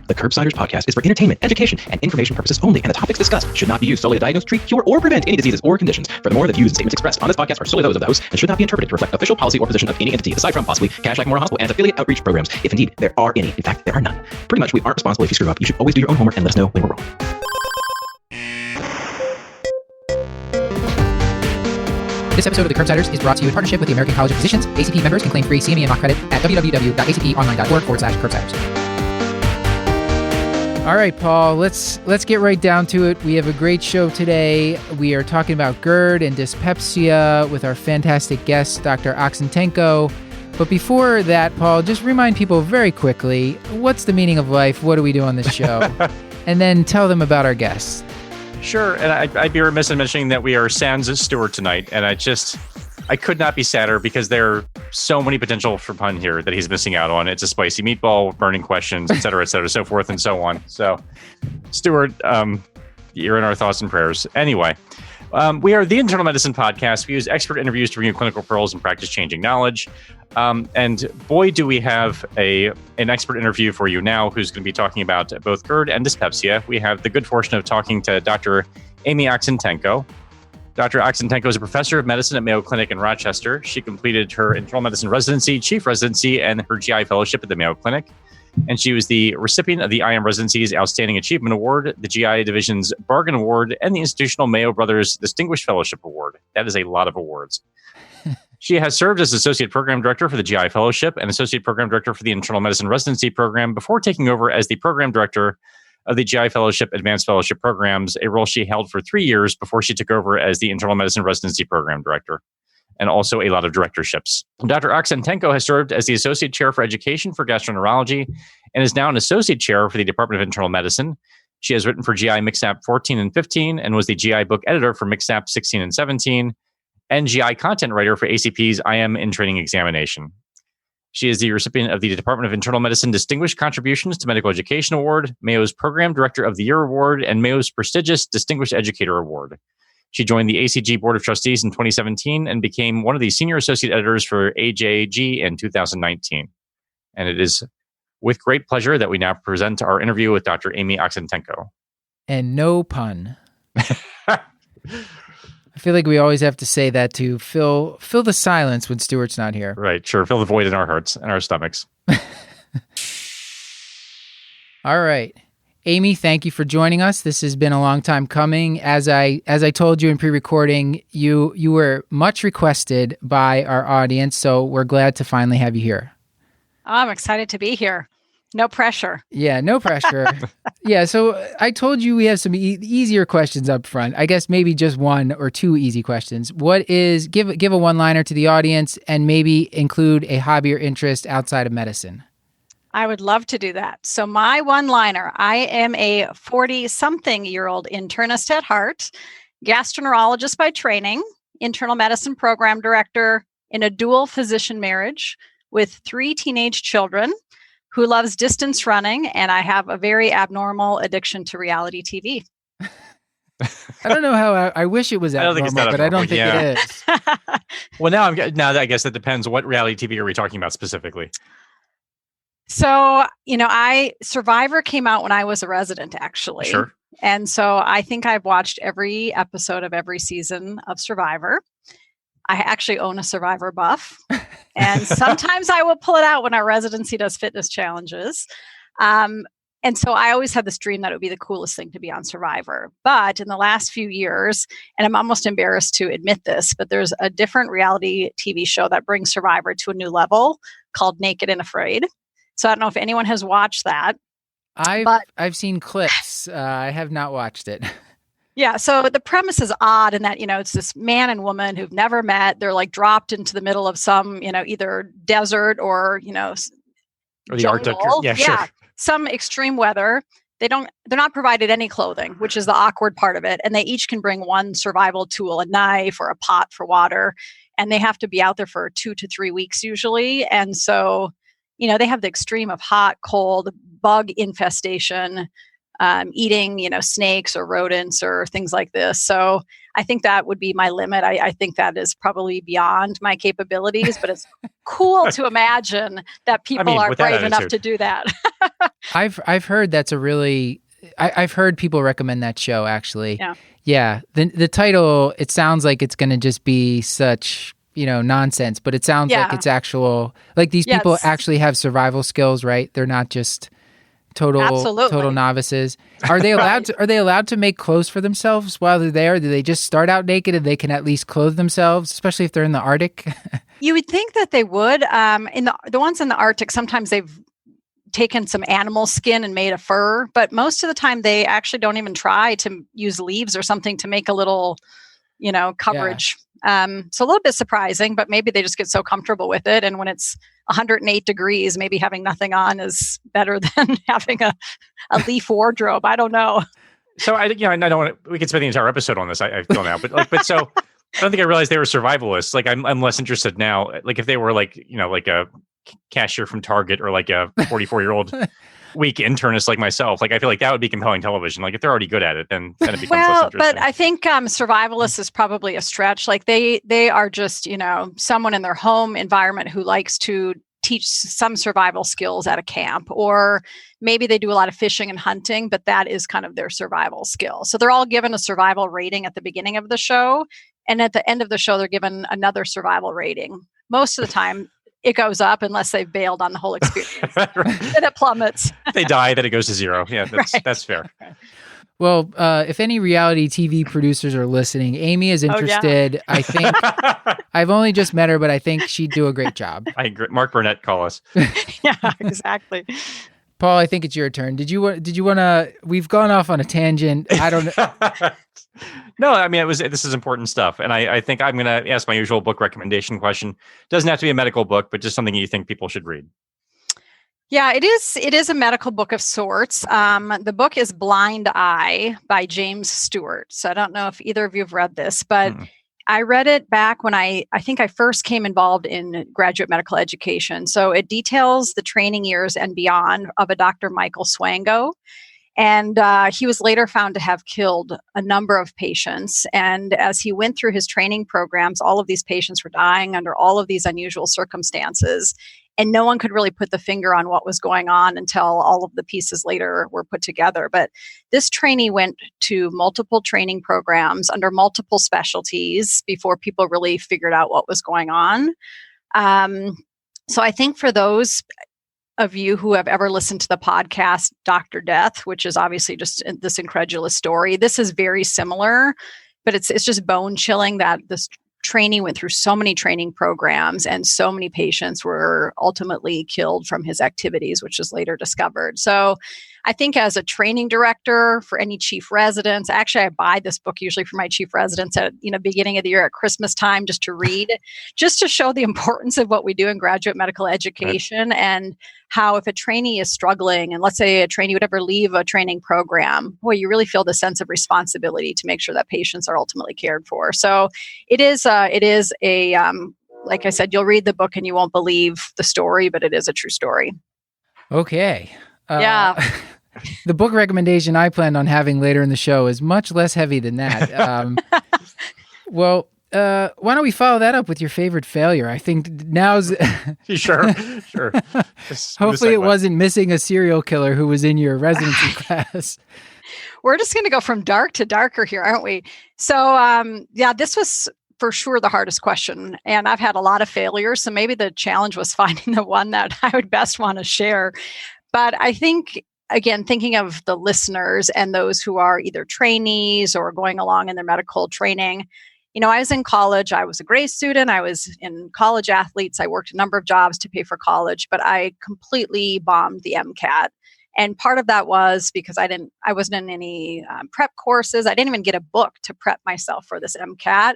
The Curbsiders podcast is for entertainment, education, and information purposes only, and the topics discussed should not be used solely to diagnose, treat, cure, or prevent any diseases or conditions. Furthermore, the views and statements expressed on this podcast are solely those of the host and should not be interpreted to reflect official policy or position of any entity, aside from possibly Cash Like Memorial Hospital and affiliate outreach programs, if indeed there are any. In fact, there are none. Pretty much, we aren't responsible if you screw up. You should always do your own homework and let us know when we're wrong. This episode of The Curbsiders is brought to you in partnership with the American College of Physicians. ACP members can claim free CME and mock credit at www.acponline.org/curbsiders. All right, Paul, let's get right down to it. We have a great show today. We are talking about GERD and dyspepsia with our fantastic guest, Dr. Oxentenko. But before that, Paul, just remind people very quickly, what's the meaning of life? What do we do on this show? And then tell them about our guests. Sure, and I'd be remiss in mentioning that we are sans Stewart tonight, and I could not be sadder because there are so many potential for pun here that he's missing out on. It's a spicy meatball, burning questions, et cetera, so forth and so on. So, Stewart, you're in our thoughts and prayers. Anyway, we are the Internal Medicine Podcast. We use expert interviews to bring you clinical pearls and practice-changing knowledge. And boy, do we have an expert interview for you now who's going to be talking about both GERD and dyspepsia. We have the good fortune of talking to Dr. Amy Oxentenko. Dr. Oxentenko is a professor of medicine at Mayo Clinic in Rochester. She completed her internal medicine residency, chief residency, and her GI fellowship at the Mayo Clinic. And she was the recipient of the IM Residency's Outstanding Achievement Award, the GI Division's Bargain Award, and the Institutional Mayo Brothers Distinguished Fellowship Award. That is a lot of awards. She has served as Associate Program Director for the GI Fellowship and Associate Program Director for the Internal Medicine Residency Program before taking over as the Program Director of the GI Fellowship Advanced Fellowship Programs, a role she held for 3 years before she took over as the Internal Medicine Residency Program Director, and also a lot of directorships. Dr. Oxentenko has served as the Associate Chair for Education for Gastroenterology and is now an Associate Chair for the Department of Internal Medicine. She has written for GI MixApp 14 and 15 and was the GI book editor for MixApp 16 and 17 and GI content writer for ACP's IM in Training Examination. She is the recipient of the Department of Internal Medicine Distinguished Contributions to Medical Education Award, Mayo's Program Director of the Year Award, and Mayo's prestigious Distinguished Educator Award. She joined the ACG Board of Trustees in 2017 and became one of the Senior Associate Editors for AJG in 2019. And it is with great pleasure that we now present our interview with Dr. Amy Oxentenko. And no pun. I feel like we always have to say that to fill the silence when Stuart's not here. Right, sure. Fill the void in our hearts and our stomachs. All right. Amy, thank you for joining us. This has been a long time coming. As I told you in pre-recording, you were much requested by our audience, so we're glad to finally have you here. I'm excited to be here. No pressure. Yeah, no pressure. Yeah, so I told you we have some easier questions up front. I guess maybe just one or two easy questions. Give a one-liner to the audience and maybe include a hobby or interest outside of medicine. I would love to do that. So my one-liner, I am a 40-something-year-old internist at heart, gastroenterologist by training, internal medicine program director in a dual physician marriage with 3 teenage children, who loves distance running, and I have a very abnormal addiction to reality TV. I don't know how I wish it was abnormal, but I don't think it is. Well, now I guess that depends. What reality TV are we talking about specifically? So, Survivor came out when I was a resident, actually. Sure. And so I think I've watched every episode of every season of Survivor. I actually own a Survivor buff, and sometimes I will pull it out when our residency does fitness challenges. And so I always had this dream that it would be the coolest thing to be on Survivor. But in the last few years, and I'm almost embarrassed to admit this, but there's a different reality TV show that brings Survivor to a new level called Naked and Afraid. So I don't know if anyone has watched that. I've seen clips. I have not watched it. Yeah, so the premise is odd in that, it's this man and woman who've never met. They're like dropped into the middle of some, either desert or, or the Arctic. Yeah, sure. Some extreme weather. They're not provided any clothing, which is the awkward part of it. And they each can bring one survival tool, a knife or a pot for water. And they have to be out there for 2 to 3 weeks usually. And so, they have the extreme of hot, cold, bug infestation, eating, snakes or rodents or things like this. So I think that would be my limit. I think that is probably beyond my capabilities, but it's cool to imagine that people are brave enough to do that. I've heard that's a really I've heard people recommend that show actually. Yeah. Yeah. The title, it sounds like it's going to just be such, nonsense, but it sounds like it's actual, like these people actually have survival skills, right? They're not just total novices. Are they allowed to, are they allowed to make clothes for themselves while they're there? Do they just start out naked and they can at least clothe themselves, especially if they're in the Arctic? You would think that they would. In the ones in the Arctic, sometimes they've taken some animal skin and made a fur, but most of the time they actually don't even try to use leaves or something to make a little, coverage. So a little bit surprising, but maybe they just get so comfortable with it. And when it's 108 degrees, maybe having nothing on is better than having a leaf wardrobe. I don't know. So I don't want to, we could spend the entire episode on this. I feel now, but so I don't think I realized they were survivalists. Like I'm less interested now. Like if they were like a cashier from Target or like a 44-year-old weak internist like myself, like I feel like that would be compelling television. Like if they're already good at it, then it becomes less interesting. But I think survivalist is probably a stretch. Like they are just someone in their home environment who likes to teach some survival skills at a camp, or maybe they do a lot of fishing and hunting, but that is kind of their survival skill. So they're all given a survival rating at the beginning of the show, and at the end of the show they're given another survival rating. Most of the time it goes up unless they've bailed on the whole experience. Then it plummets. They die, then it goes to zero. Yeah, that's fair. Well, if any reality TV producers are listening, Amy is interested. I think I've only just met her, but I think she'd do a great job. I agree. Mark Burnett, call us. Yeah, exactly. Paul, I think it's your turn. Did you want to? We've gone off on a tangent. I don't know. No, I mean, this is important stuff. And I think I'm going to ask my usual book recommendation question. Doesn't have to be a medical book, but just something you think people should read. Yeah, it is a medical book of sorts. The book is Blind Eye by James Stewart. So I don't know if either of you have read this, but I read it back when I think I first came involved in graduate medical education. So it details the training years and beyond of a Dr. Michael Swango. And he was later found to have killed a number of patients. And as he went through his training programs, all of these patients were dying under all of these unusual circumstances. And no one could really put the finger on what was going on until all of the pieces later were put together. But this trainee went to multiple training programs under multiple specialties before people really figured out what was going on. So I think for those of you who have ever listened to the podcast Dr. Death, which is obviously just this incredulous story, this is very similar, but it's just bone chilling that this trainee went through so many training programs and so many patients were ultimately killed from his activities, which was later discovered. So I think as a training director for any chief residents, actually I buy this book usually for my chief residents at beginning of the year at Christmas time just to read, just to show the importance of what we do in graduate medical education and how if a trainee is struggling, and let's say a trainee would ever leave a training program, boy, you really feel the sense of responsibility to make sure that patients are ultimately cared for. So it is a like I said, you'll read the book and you won't believe the story, but it is a true story. Okay. Yeah. The book recommendation I planned on having later in the show is much less heavy than that. Well, why don't we follow that up with your favorite failure? I think now's... Sure. Hopefully it wasn't missing a serial killer who was in your residency class. We're just going to go from dark to darker here, aren't we? So, this was for sure the hardest question. And I've had a lot of failures. So maybe the challenge was finding the one that I would best want to share. But I think, again, thinking of the listeners and those who are either trainees or going along in their medical training, I was in college. I was a grade student. I was in college athletes. I worked a number of jobs to pay for college, but I completely bombed the MCAT. And part of that was because I wasn't in any prep courses. I didn't even get a book to prep myself for this MCAT.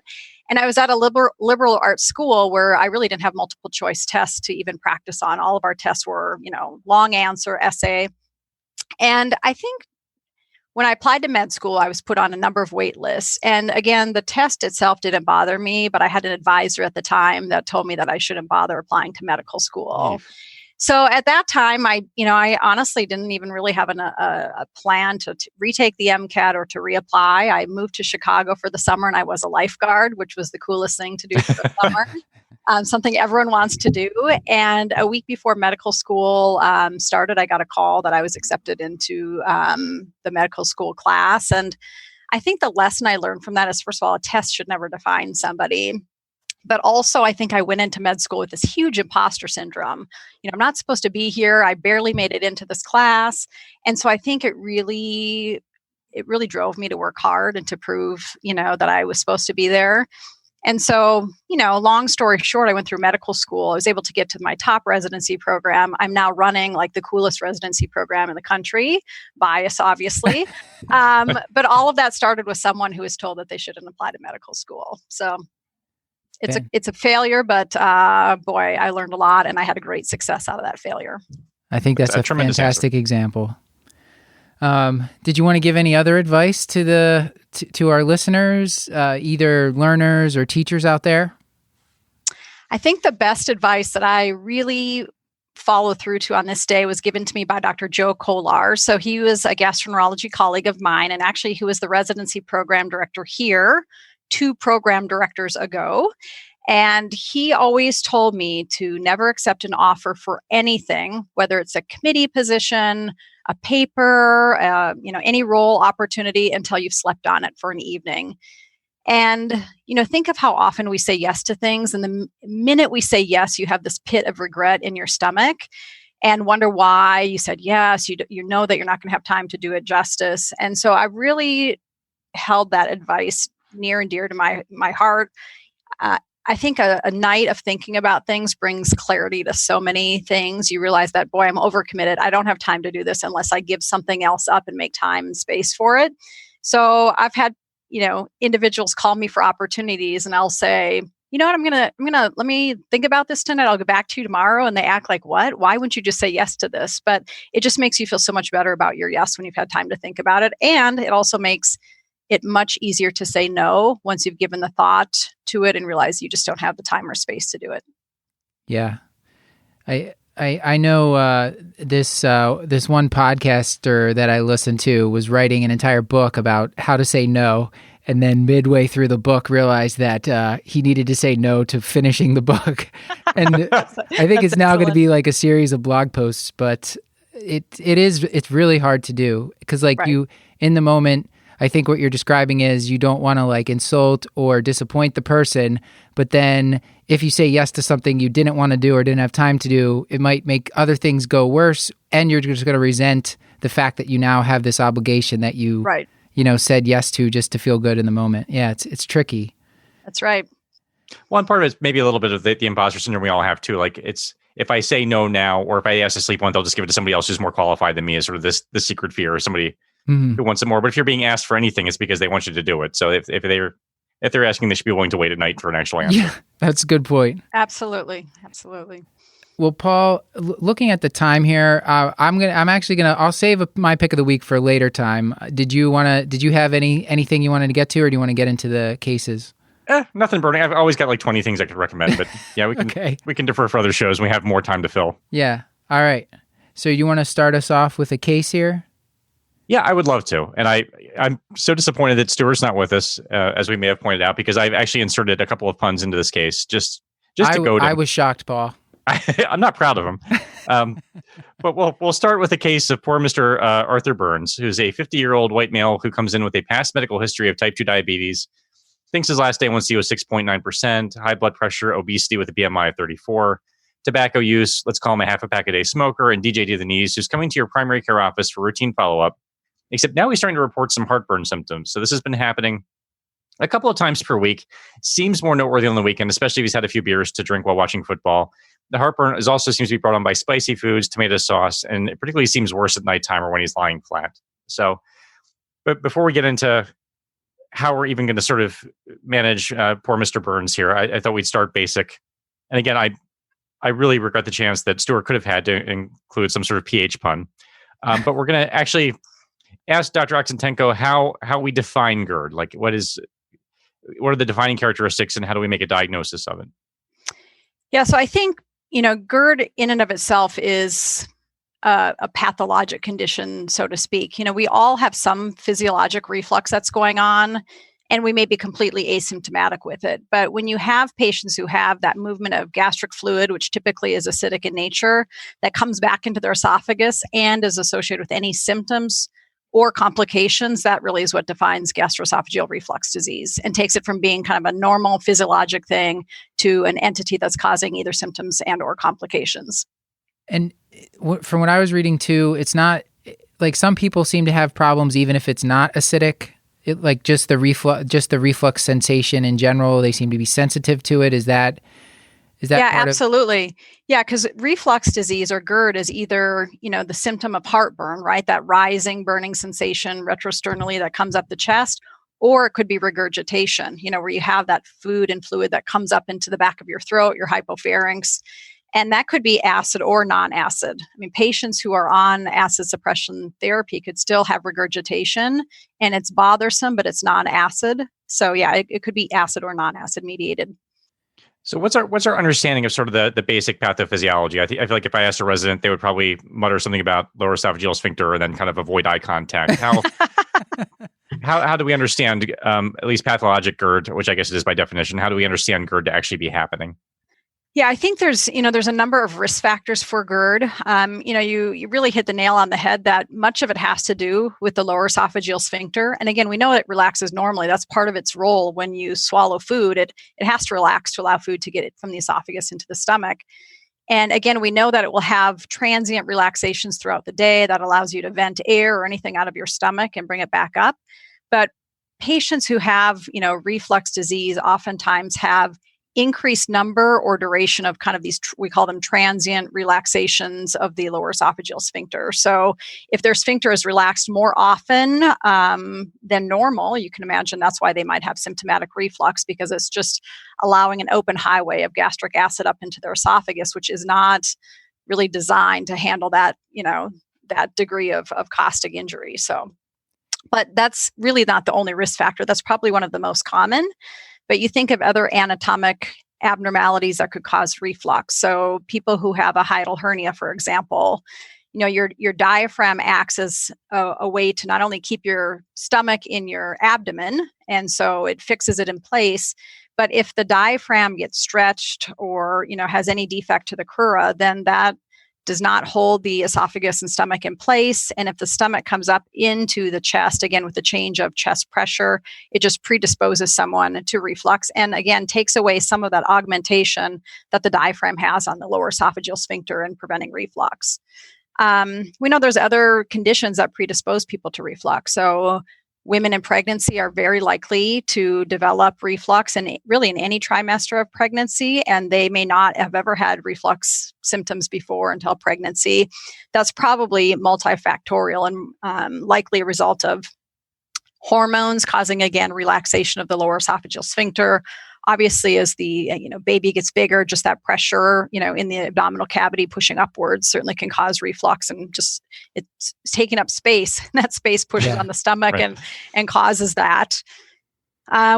And I was at a liberal arts school where I really didn't have multiple choice tests to even practice on. All of our tests were, long answer, essay. And I think when I applied to med school, I was put on a number of wait lists. And again, the test itself didn't bother me, but I had an advisor at the time that told me that I shouldn't bother applying to medical school. So at that time, I honestly didn't even really have a plan to retake the MCAT or to reapply. I moved to Chicago for the summer and I was a lifeguard, which was the coolest thing to do for the summer. something everyone wants to do. And a week before medical school started, I got a call that I was accepted into the medical school class. And I think the lesson I learned from that is, first of all, a test should never define somebody. But also, I think I went into med school with this huge imposter syndrome. I'm not supposed to be here. I barely made it into this class. And so I think it really drove me to work hard and to prove, that I was supposed to be there. And so, long story short, I went through medical school. I was able to get to my top residency program. I'm now running like the coolest residency program in the country, bias, obviously. But all of that started with someone who was told that they shouldn't apply to medical school. So it's a failure, but boy, I learned a lot and I had a great success out of that failher. I think that's a fantastic example. Did you want to give any other advice to our listeners, either learners or teachers out there? I think the best advice that I really follow through to on this day was given to me by Dr. Joe Kolar. So he was a gastroenterology colleague of mine, and actually he was the residency program director here 2 program directors ago. And he always told me to never accept an offer for anything, whether it's a committee position, a paper, any role opportunity, until you've slept on it for an evening. And, think of how often we say yes to things. And the minute we say yes, you have this pit of regret in your stomach and wonder why you said yes. You know that you're not going to have time to do it justice. And so I really held that advice near and dear to my heart. I think a night of thinking about things brings clarity to so many things. You realize that, boy, I'm overcommitted. I don't have time to do this unless I give something else up and make time and space for it. So I've had, individuals call me for opportunities, and I'll say, what, I'm gonna let me think about this tonight. I'll get back to you tomorrow. And they act like, what? Why wouldn't you just say yes to this? But it just makes you feel so much better about your yes when you've had time to think about it. And it also makes it much easier to say no once you've given the thought to it and realize you just don't have the time or space to do it. Yeah. I know this one podcaster that I listened to was writing an entire book about how to say no, and then midway through the book realized that he needed to say no to finishing the book. And I think it's now going to be like a series of blog posts, but it's really hard to do because you in the moment. I think what you're describing is you don't want to insult or disappoint the person, but then if you say yes to something you didn't want to do or didn't have time to do, it might make other things go worse, and you're just going to resent the fact that you now have this obligation that you said yes to just to feel good in the moment. Yeah, it's tricky. That's right. One part of it is maybe a little bit of the imposter syndrome we all have too. It's if I say no now, or if I ask to sleep on, they'll just give it to somebody else who's more qualified than me, is sort of the secret fear, or somebody who wants it more. But if you're being asked for anything, it's because they want you to do it. So if they're asking, they should be willing to wait at night for an actual answer. Yeah, that's a good point. Absolutely. Well, Paul, looking at the time here, I'll save my pick of the week for a later time. Did you have anything you wanted to get to, or do you want to get into the cases? Nothing burning. I've always got 20 things I could recommend, but yeah, we can we can defer for other shows when we have more time to fill. Yeah. All right. So you want to start us off with a case here? Yeah, I would love to. And I'm so disappointed that Stuart's not with us, as we may have pointed out, because I've actually inserted a couple of puns into this case just to goad him. I was shocked, Paul. I'm not proud of him. But we'll start with the case of poor Mr. Arthur Burns, who's a 50-year-old white male who comes in with a past medical history of type 2 diabetes, thinks his last A1C was 6.9%, high blood pressure, obesity with a BMI of 34, tobacco use, let's call him a half a pack a day smoker, and DJ to the knees, who's coming to your primary care office for routine follow-up. Except now he's starting to report some heartburn symptoms. So this has been happening a couple of times per week. Seems more noteworthy on the weekend, especially if he's had a few beers to drink while watching football. The heartburn also seems to be brought on by spicy foods, tomato sauce, and it particularly seems worse at nighttime or when he's lying flat. So, but before we get into how we're even going to sort of manage poor Mr. Burns here, I thought we'd start basic. And again, I really regret the chance that Stuart could have had to include some sort of PH pun. But we're going to actually ask Dr. Oxentenko how we define GERD. What are the defining characteristics, and how do we make a diagnosis of it? Yeah, so I think, GERD in and of itself is a pathologic condition, so to speak. We all have some physiologic reflux that's going on. and we may be completely asymptomatic with it. But when you have patients who have that movement of gastric fluid, which typically is acidic in nature, that comes back into their esophagus and is associated with any symptoms or complications, that really is what defines gastroesophageal reflux disease and takes it from being kind of a normal physiologic thing to an entity that's causing either symptoms and or complications. And from what I was reading too, it's not like some people seem to have problems even if it's not acidic. Like just the reflux sensation in general, they seem to be sensitive to it. Is that yeah, absolutely. Yeah, because reflux disease or GERD is either, the symptom of heartburn, right? That rising burning sensation retrosternally that comes up the chest, or it could be regurgitation, where you have that food and fluid that comes up into the back of your throat, your hypopharynx. And that could be acid or non-acid. I mean, patients who are on acid suppression therapy could still have regurgitation, and it's bothersome, but it's non-acid. So yeah, it could be acid or non-acid mediated. So what's our understanding of sort of the basic pathophysiology? I feel like if I asked a resident, they would probably mutter something about lower esophageal sphincter and then kind of avoid eye contact. How do we understand, at least pathologic GERD, which I guess it is by definition, how do we understand GERD to actually be happening? Yeah, I think there's a number of risk factors for GERD. You really hit the nail on the head that much of it has to do with the lower esophageal sphincter. And again, we know it relaxes normally. That's part of its role when you swallow food. It has to relax to allow food to get it from the esophagus into the stomach. And again, we know that it will have transient relaxations throughout the day that allows you to vent air or anything out of your stomach and bring it back up. But patients who have, reflux disease oftentimes have increased number or duration of kind of these, we call them transient relaxations of the lower esophageal sphincter. So if their sphincter is relaxed more often than normal, you can imagine that's why they might have symptomatic reflux, because it's just allowing an open highway of gastric acid up into their esophagus, which is not really designed to handle that, that degree of caustic injury. So, but that's really not the only risk factor. That's probably one of the most common. But you think of other anatomic abnormalities that could cause reflux. So people who have a hiatal hernia, for example, your diaphragm acts as a way to not only keep your stomach in your abdomen, and so it fixes it in place, but if the diaphragm gets stretched or, has any defect to the crura, then that does not hold the esophagus and stomach in place. And if the stomach comes up into the chest, again, with the change of chest pressure, it just predisposes someone to reflux and again, takes away some of that augmentation that the diaphragm has on the lower esophageal sphincter and preventing reflux. We know there's other conditions that predispose people to reflux. So women in pregnancy are very likely to develop reflux and really in any trimester of pregnancy, and they may not have ever had reflux symptoms before until pregnancy. That's probably multifactorial and likely a result of hormones causing, again, relaxation of the lower esophageal sphincter. Obviously, as the baby gets bigger, just that pressure, in the abdominal cavity pushing upwards certainly can cause reflux, and just it's taking up space. That space pushes on the stomach and causes that.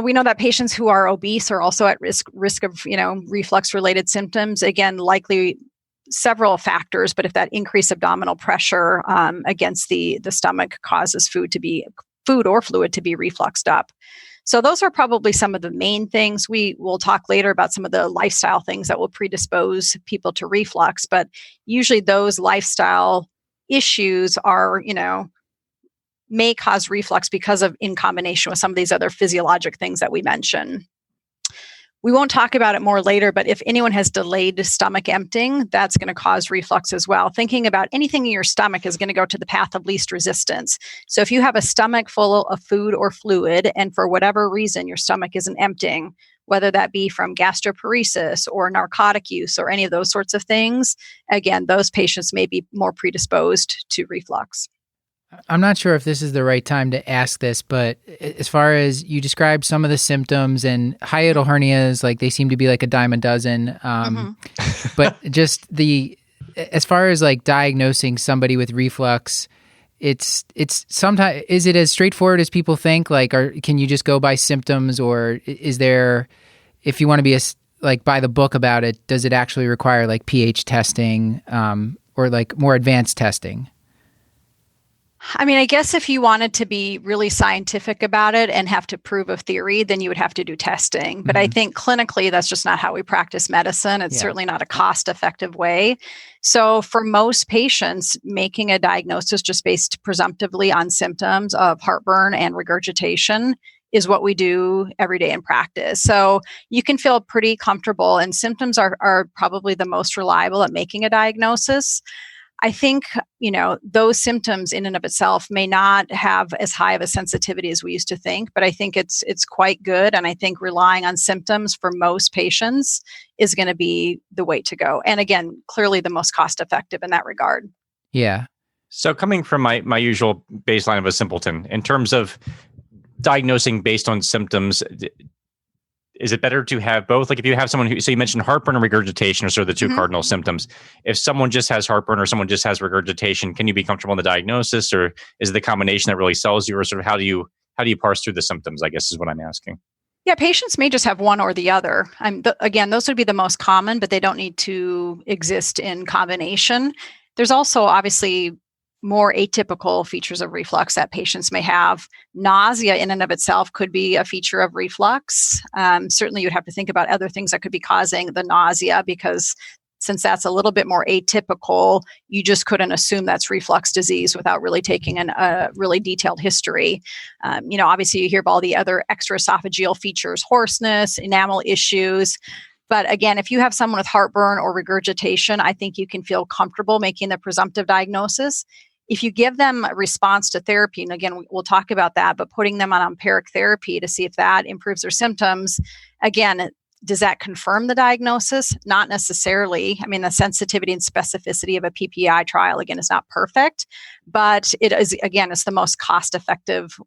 We know that patients who are obese are also at risk of reflux-related symptoms. Again, likely several factors, but if that increased abdominal pressure against the stomach causes food or fluid to be refluxed up. So those are probably some of the main things. We will talk later about some of the lifestyle things that will predispose people to reflux, but usually those lifestyle issues are, may cause reflux because of in combination with some of these other physiologic things that we mentioned. We won't talk about it more later, but if anyone has delayed stomach emptying, that's going to cause reflux as well. Thinking about anything in your stomach is going to go to the path of least resistance. So if you have a stomach full of food or fluid, and for whatever reason your stomach isn't emptying, whether that be from gastroparesis or narcotic use or any of those sorts of things, again, those patients may be more predisposed to reflux. I'm not sure if this is the right time to ask this, but as far as you described some of the symptoms and hiatal hernias, like they seem to be like a dime a dozen. But just as far as like diagnosing somebody with reflux, it's sometimes, is it as straightforward as people think? Like, can you just go by symptoms, or is there, if you want to be like by the book about it, does it actually require like pH testing or like more advanced testing? I mean, I guess if you wanted to be really scientific about it and have to prove a theory, then you would have to do testing. But I think clinically, that's just not how we practice medicine. It's certainly not a cost-effective way. So for most patients, making a diagnosis just based presumptively on symptoms of heartburn and regurgitation is what we do every day in practice. So you can feel pretty comfortable, and symptoms are probably the most reliable at making a diagnosis. I think, those symptoms in and of itself may not have as high of a sensitivity as we used to think, but I think it's quite good. And I think relying on symptoms for most patients is going to be the way to go. And again, clearly the most cost effective in that regard. Yeah. So coming from my usual baseline of a simpleton, in terms of diagnosing based on symptoms, is it better to have both? Like if you have someone so you mentioned heartburn and regurgitation are sort of the two cardinal symptoms. If someone just has heartburn or someone just has regurgitation, can you be comfortable in the diagnosis, or is it the combination that really sells you, or sort of how do you parse through the symptoms, I guess is what I'm asking. Yeah, patients may just have one or the other. Again, those would be the most common, but they don't need to exist in combination. There's also obviously more atypical features of reflux that patients may have. Nausea in and of itself could be a feature of reflux. Certainly you'd have to think about other things that could be causing the nausea, because since that's a little bit more atypical, you just couldn't assume that's reflux disease without really taking a really detailed history. Obviously you hear about all the other extraesophageal features, hoarseness, enamel issues. But again, if you have someone with heartburn or regurgitation, I think you can feel comfortable making the presumptive diagnosis. If you give them a response to therapy, and again, we'll talk about that, but putting them on empiric therapy to see if that improves their symptoms, again, does that confirm the diagnosis? Not necessarily. I mean, the sensitivity and specificity of a PPI trial, again, is not perfect, but it is, again, it's the most cost-effective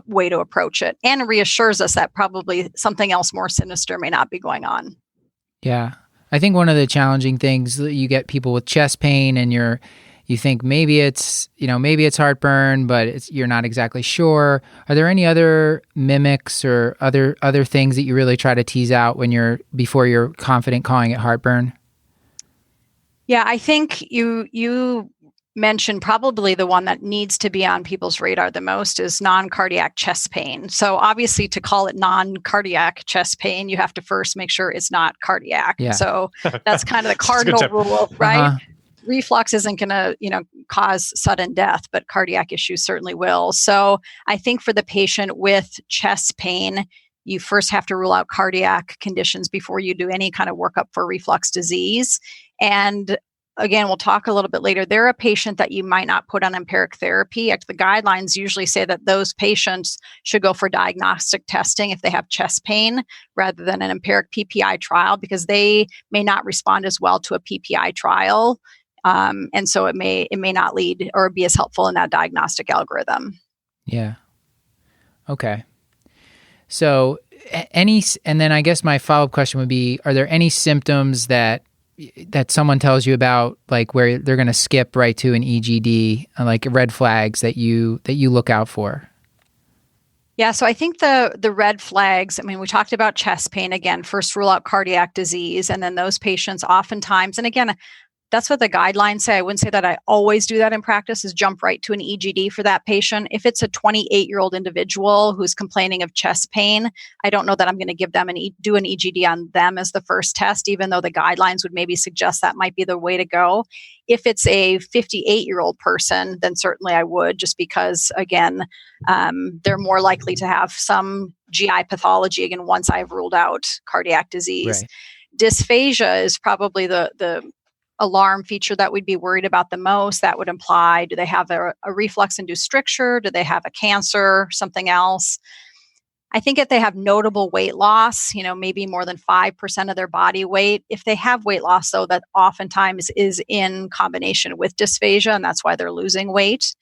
way to approach it, and reassures us that probably something else more sinister may not be going on. Yeah. I think one of the challenging things, you get people with chest pain and you think maybe it's heartburn, but you're not exactly sure. Are there any other mimics or other things that you really try to tease out before you're confident calling it heartburn? Yeah, I think you mentioned probably the one that needs to be on people's radar the most is non-cardiac chest pain. So obviously to call it non-cardiac chest pain, you have to first make sure it's not cardiac. Yeah. So that's kind of the cardinal rule, right? Uh-huh. Reflux isn't going to, cause sudden death, but cardiac issues certainly will. So I think for the patient with chest pain, you first have to rule out cardiac conditions before you do any kind of workup for reflux disease. And again, we'll talk a little bit later. They're a patient that you might not put on empiric therapy. The guidelines usually say that those patients should go for diagnostic testing if they have chest pain rather than an empiric PPI trial, because they may not respond as well to a PPI trial. And so it may not lead or be as helpful in that diagnostic algorithm. Yeah. Okay. So and then I guess my follow-up question would be, are there any symptoms that someone tells you about, like where they're going to skip right to an EGD, like red flags that you look out for? Yeah, so I think the red flags, we talked about chest pain. Again, first rule out cardiac disease, and then those patients oftentimes, and again, that's what the guidelines say. I wouldn't say that I always do that in practice, is jump right to an EGD for that patient. If it's a 28-year-old individual who's complaining of chest pain, I don't know that I'm going to give them do an EGD on them as the first test, even though the guidelines would maybe suggest that might be the way to go. If it's a 58-year-old person, then certainly I would, just because, again, they're more likely to have some GI pathology, again, once I've ruled out cardiac disease. Right. Dysphagia is probably the alarm feature that we'd be worried about the most. That would imply, do they have a reflux-induced stricture? Do they have a cancer, something else? I think if they have notable weight loss, maybe more than 5% of their body weight, if they have weight loss, though, that oftentimes is in combination with dysphagia, and that's why they're losing weight.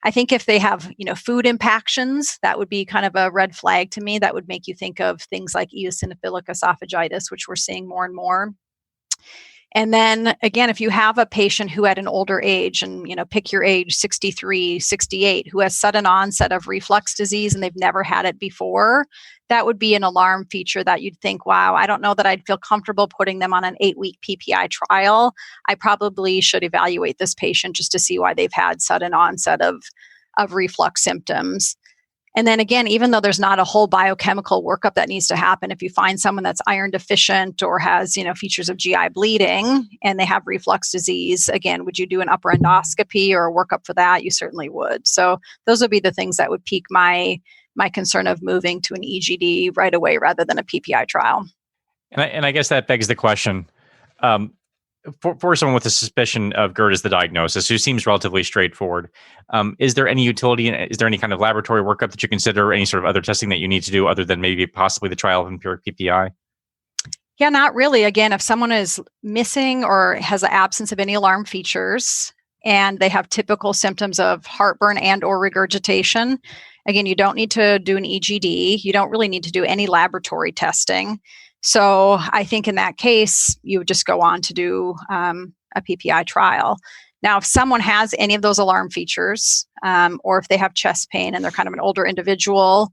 I think if they have, food impactions, that would be kind of a red flag to me. That would make you think of things like eosinophilic esophagitis, which we're seeing more and more. And then again, if you have a patient who at an older age, and pick your age, 63, 68, who has sudden onset of reflux disease and they've never had it before, that would be an alarm feature that you'd think, wow, I don't know that I'd feel comfortable putting them on an 8-week PPI trial. I probably should evaluate this patient just to see why they've had sudden onset of reflux symptoms. And then again, even though there's not a whole biochemical workup that needs to happen, if you find someone that's iron deficient or has, features of GI bleeding and they have reflux disease, again, would you do an upper endoscopy or a workup for that? You certainly would. So those would be the things that would pique my concern of moving to an EGD right away rather than a PPI trial. And I guess that begs the question, for someone with a suspicion of GERD as the diagnosis, who seems relatively straightforward, is there any utility? Is there any kind of laboratory workup that you consider, any sort of other testing that you need to do other than maybe possibly the trial of empiric PPI? Yeah, not really. Again, if someone is missing or has an absence of any alarm features and they have typical symptoms of heartburn and or regurgitation, again, you don't need to do an EGD. You don't really need to do any laboratory testing. So I think in that case, you would just go on to do a PPI trial. Now, if someone has any of those alarm features, or if they have chest pain and they're kind of an older individual,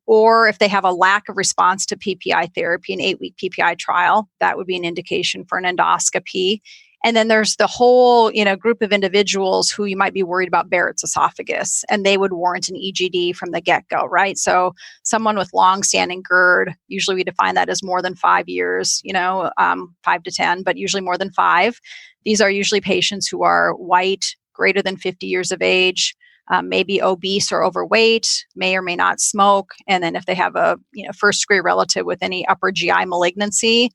or if they have a lack of response to PPI therapy, an 8-week PPI trial, that would be an indication for an endoscopy. And then there's the whole, group of individuals who you might be worried about Barrett's esophagus, and they would warrant an EGD from the get-go, right? So someone with long-standing GERD, usually we define that as more than 5 years, 5 to 10, but usually more than 5. These are usually patients who are white, greater than 50 years of age, maybe obese or overweight, may or may not smoke. And then if they have a, first-degree relative with any upper GI malignancy,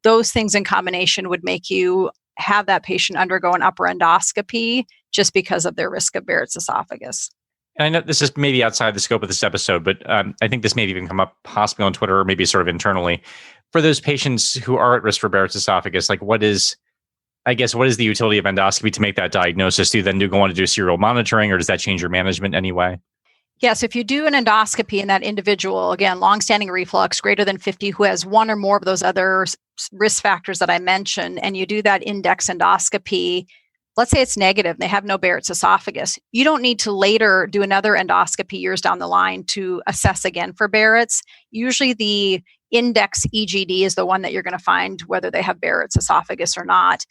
those things in combination would make you have that patient undergo an upper endoscopy just because of their risk of Barrett's esophagus. And I know this is maybe outside the scope of this episode, but I think this may even come up possibly on Twitter or maybe sort of internally. For those patients who are at risk for Barrett's esophagus, what is the utility of endoscopy to make that diagnosis? Do you then go on to do serial monitoring, or does that change your management anyway? Yes, if you do an endoscopy in that individual, again, longstanding reflux, greater than 50, who has one or more of those other risk factors that I mentioned, and you do that index endoscopy, let's say it's negative, they have no Barrett's esophagus, you don't need to later do another endoscopy years down the line to assess again for Barrett's. Usually the index EGD is the one that you're going to find whether they have Barrett's esophagus or not.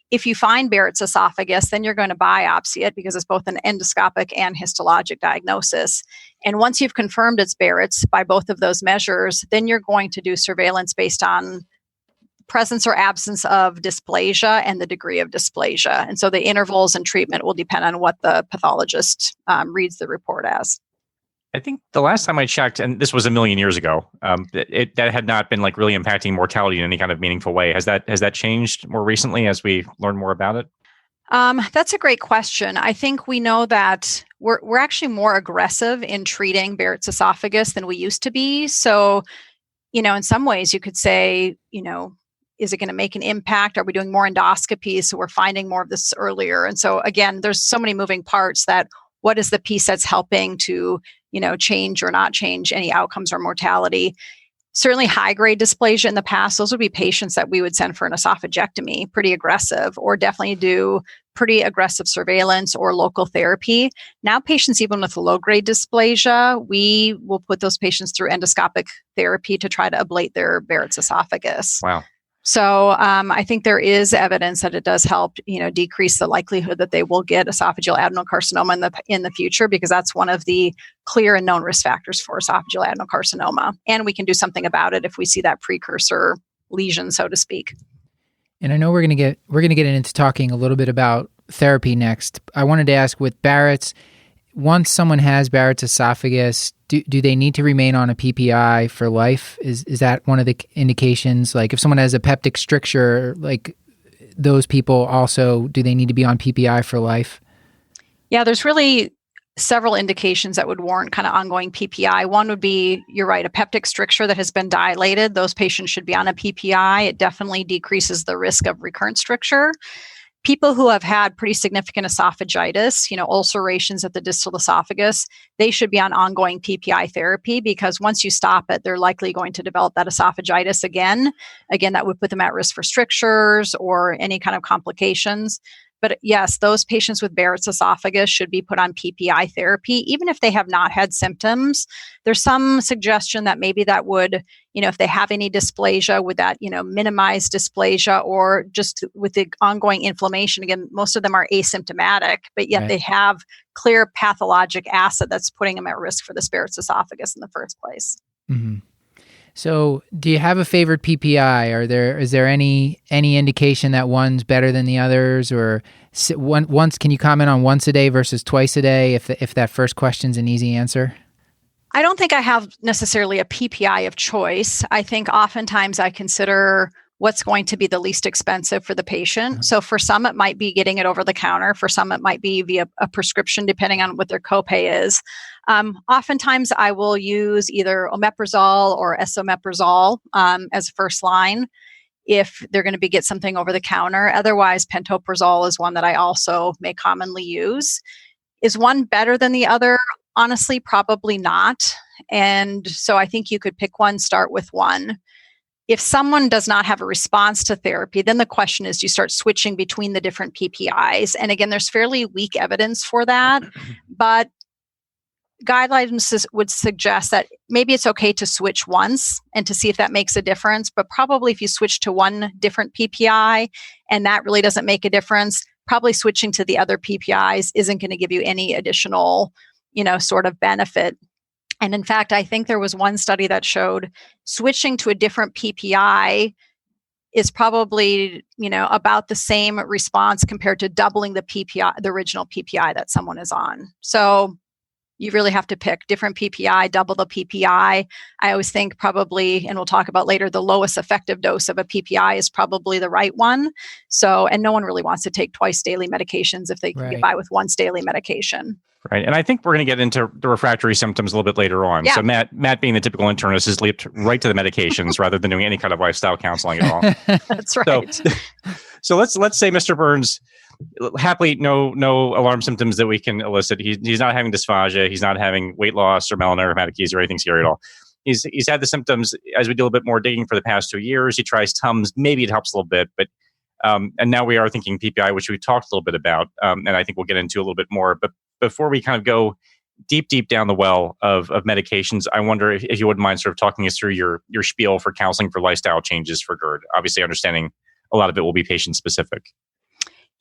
If you find Barrett's esophagus, then you're going to biopsy it because it's both an endoscopic and histologic diagnosis. And once you've confirmed it's Barrett's by both of those measures, then you're going to do surveillance based on presence or absence of dysplasia and the degree of dysplasia. And so the intervals and treatment will depend on what the pathologist reads the report as. I think the last time I checked, and this was a million years ago, that had not been really impacting mortality in any kind of meaningful way. Has that changed more recently as we learn more about it? That's a great question. I think we know that we're actually more aggressive in treating Barrett's esophagus than we used to be. So, in some ways you could say, is it going to make an impact? Are we doing more endoscopies so we're finding more of this earlier? And so again, there's so many moving parts that what is the piece that's helping to change or not change any outcomes or mortality. Certainly high-grade dysplasia in the past, those would be patients that we would send for an esophagectomy, pretty aggressive, or definitely do pretty aggressive surveillance or local therapy. Now patients, even with low-grade dysplasia, we will put those patients through endoscopic therapy to try to ablate their Barrett's esophagus. Wow. So I think there is evidence that it does help, decrease the likelihood that they will get esophageal adenocarcinoma in the future, because that's one of the clear and known risk factors for esophageal adenocarcinoma. And we can do something about it if we see that precursor lesion, so to speak. And I know we're going to get into talking a little bit about therapy next. I wanted to ask, with Barrett's, once someone has Barrett's esophagus, do they need to remain on a PPI for life? Is that one of the indications? If someone has a peptic stricture, those people also, do they need to be on PPI for life? Yeah, there's really several indications that would warrant kind of ongoing PPI. One would be, you're right, a peptic stricture that has been dilated. Those patients should be on a PPI. It definitely decreases the risk of recurrent stricture. people who have had pretty significant esophagitis, ulcerations at the distal esophagus, they should be on ongoing PPI therapy, because once you stop it, they're likely going to develop that esophagitis again. Again, that would put them at risk for strictures or any kind of complications. But yes, those patients with Barrett's esophagus should be put on PPI therapy, even if they have not had symptoms. There's some suggestion that maybe that would, if they have any dysplasia, would that, minimize dysplasia, or just with the ongoing inflammation. Again, most of them are asymptomatic, but yet they have clear pathologic acid that's putting them at risk for this Barrett's esophagus in the first place. Mm-hmm. So do you have a favorite PPI? Is there any indication that one's better than the others, or can you comment on once a day versus twice a day if that first question's an easy answer? I don't think I have necessarily a PPI of choice. I think oftentimes I consider what's going to be the least expensive for the patient. Mm-hmm. So for some, it might be getting it over the counter. For some, it might be via a prescription, depending on what their copay is. Oftentimes, I will use either omeprazole or esomeprazole as first line if they're going to get something over the counter. Otherwise, pantoprazole is one that I also may commonly use. Is one better than the other? Honestly, probably not. And so I think you could pick one, start with one. If someone does not have a response to therapy, then the question is, do you start switching between the different PPIs? And again, there's fairly weak evidence for that, but guidelines would suggest that maybe it's okay to switch once and to see if that makes a difference. But probably if you switch to one different PPI and that really doesn't make a difference, probably switching to the other PPIs isn't going to give you any additional, sort of benefit. And in fact, I think there was one study that showed switching to a different PPI is probably, about the same response compared to doubling the PPI, the original PPI that someone is on. So you really have to pick different PPI, double the PPI. I always think probably, and we'll talk about later, the lowest effective dose of a PPI is probably the right one. So, and no one really wants to take twice daily medications if they can get by with once daily medication. Right. And I think we're going to get into the refractory symptoms a little bit later on. Yeah. So Matt being the typical internist, has leaped right to the medications rather than doing any kind of lifestyle counseling at all. That's right. So let's say Mr. Burns, happily no alarm symptoms that we can elicit. He's not having dysphagia. He's not having weight loss or melanoma, hematochezia or anything scary at all. He's had the symptoms as we do a little bit more digging for the past 2 years. He tries Tums. Maybe it helps a little bit, but and now we are thinking PPI, which we talked a little bit about, and I think we'll get into a little bit more. But before we kind of go deep down the well of medications, I wonder if you wouldn't mind sort of talking us through your spiel for counseling for lifestyle changes for GERD. Obviously, understanding a lot of it will be patient specific.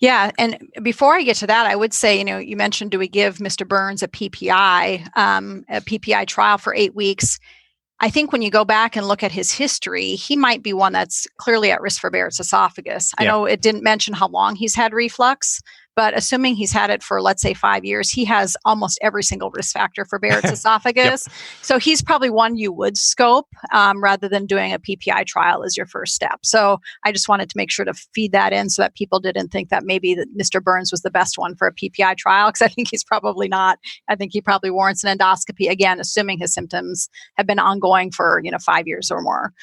Yeah. And before I get to that, I would say, you mentioned, do we give Mr. Burns a PPI trial for 8 weeks? I think when you go back and look at his history, he might be one that's clearly at risk for Barrett's esophagus. I know it didn't mention how long he's had reflux, but assuming he's had it for, let's say, 5 years, he has almost every single risk factor for Barrett's esophagus. So he's probably one you would scope rather than doing a PPI trial as your first step. So I just wanted to make sure to feed that in so that people didn't think that maybe that Mr. Burns was the best one for a PPI trial, because I think he's probably not. I think he probably warrants an endoscopy, again, assuming his symptoms have been ongoing for 5 years or more.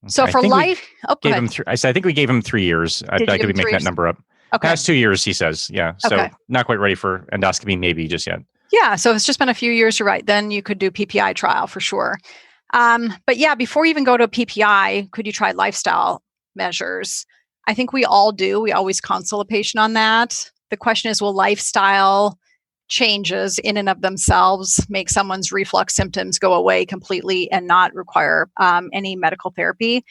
Okay. So for life, I think we gave him 3 years. I could be making that number up. Okay. Past 2 years, he says. Yeah. So not quite ready for endoscopy, maybe just yet. Yeah. So it's just been a few years, you're right. Then you could do PPI trial for sure. But yeah, before you even go to a PPI, could you try lifestyle measures? I think we all do. We always counsel a patient on that. The question is, will lifestyle changes in and of themselves make someone's reflux symptoms go away completely and not require any medical therapy?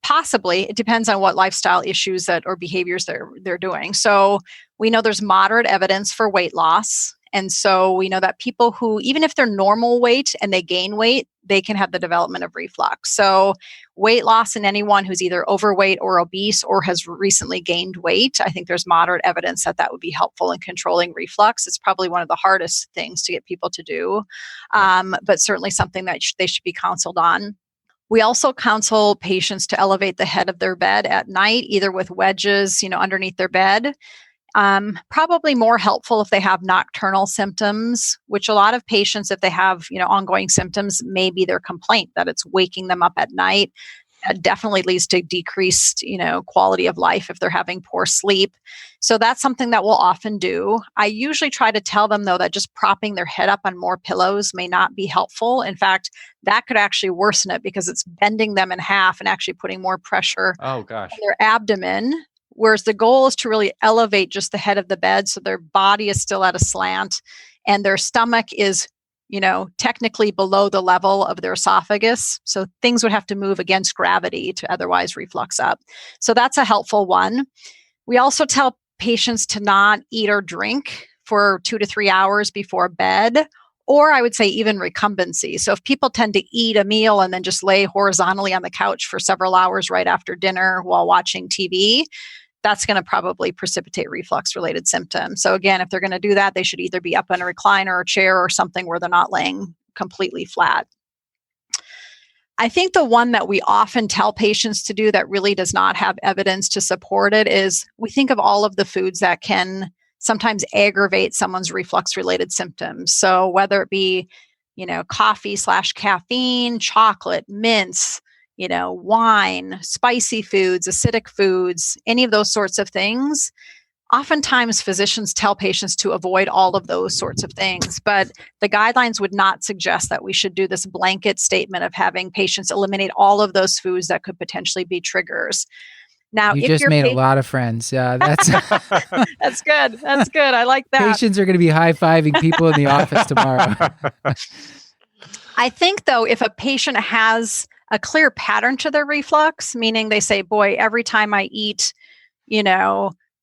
Possibly. It depends on what lifestyle issues or behaviors they're doing. So we know there's moderate evidence for weight loss. And so we know that people who, even if they're normal weight and they gain weight, they can have the development of reflux. So weight loss in anyone who's either overweight or obese or has recently gained weight, I think there's moderate evidence that would be helpful in controlling reflux. It's probably one of the hardest things to get people to do, but certainly something that they should be counseled on. We also counsel patients to elevate the head of their bed at night, either with wedges, underneath their bed. Probably more helpful if they have nocturnal symptoms, which a lot of patients, if they have, ongoing symptoms, may be their complaint that it's waking them up at night. That definitely leads to decreased, quality of life if they're having poor sleep. So that's something that we'll often do. I usually try to tell them, though, that just propping their head up on more pillows may not be helpful. In fact, that could actually worsen it because it's bending them in half and actually putting more pressure on their abdomen. Whereas the goal is to really elevate just the head of the bed so their body is still at a slant and their stomach is, technically below the level of their esophagus. So things would have to move against gravity to otherwise reflux up. So that's a helpful one. We also tell patients to not eat or drink for 2 to 3 hours before bed, or I would say even recumbency. So if people tend to eat a meal and then just lay horizontally on the couch for several hours right after dinner while watching TV, that's going to probably precipitate reflux-related symptoms. So again, if they're going to do that, they should either be up in a recliner or chair or something where they're not laying completely flat. I think the one that we often tell patients to do that really does not have evidence to support it is we think of all of the foods that can sometimes aggravate someone's reflux-related symptoms. So whether it be, coffee/caffeine, chocolate, mints, wine, spicy foods, acidic foods, any of those sorts of things. Oftentimes, physicians tell patients to avoid all of those sorts of things, but the guidelines would not suggest that we should do this blanket statement of having patients eliminate all of those foods that could potentially be triggers. Now, you just made a lot of friends. That's that's good. That's good. I like that. Patients are going to be high-fiving people in the office tomorrow. I think, though, if a patient has a clear pattern to their reflux, meaning they say, boy, every time I eat,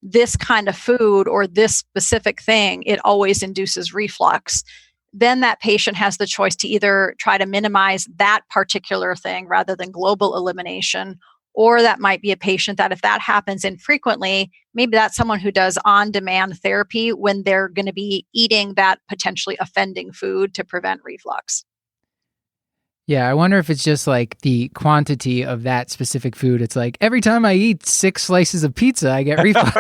this kind of food or this specific thing, it always induces reflux, then that patient has the choice to either try to minimize that particular thing rather than global elimination, or that might be a patient that if that happens infrequently, maybe that's someone who does on-demand therapy when they're going to be eating that potentially offending food to prevent reflux. Yeah, I wonder if it's just like the quantity of that specific food. It's like every time I eat 6 slices of pizza, I get reflux.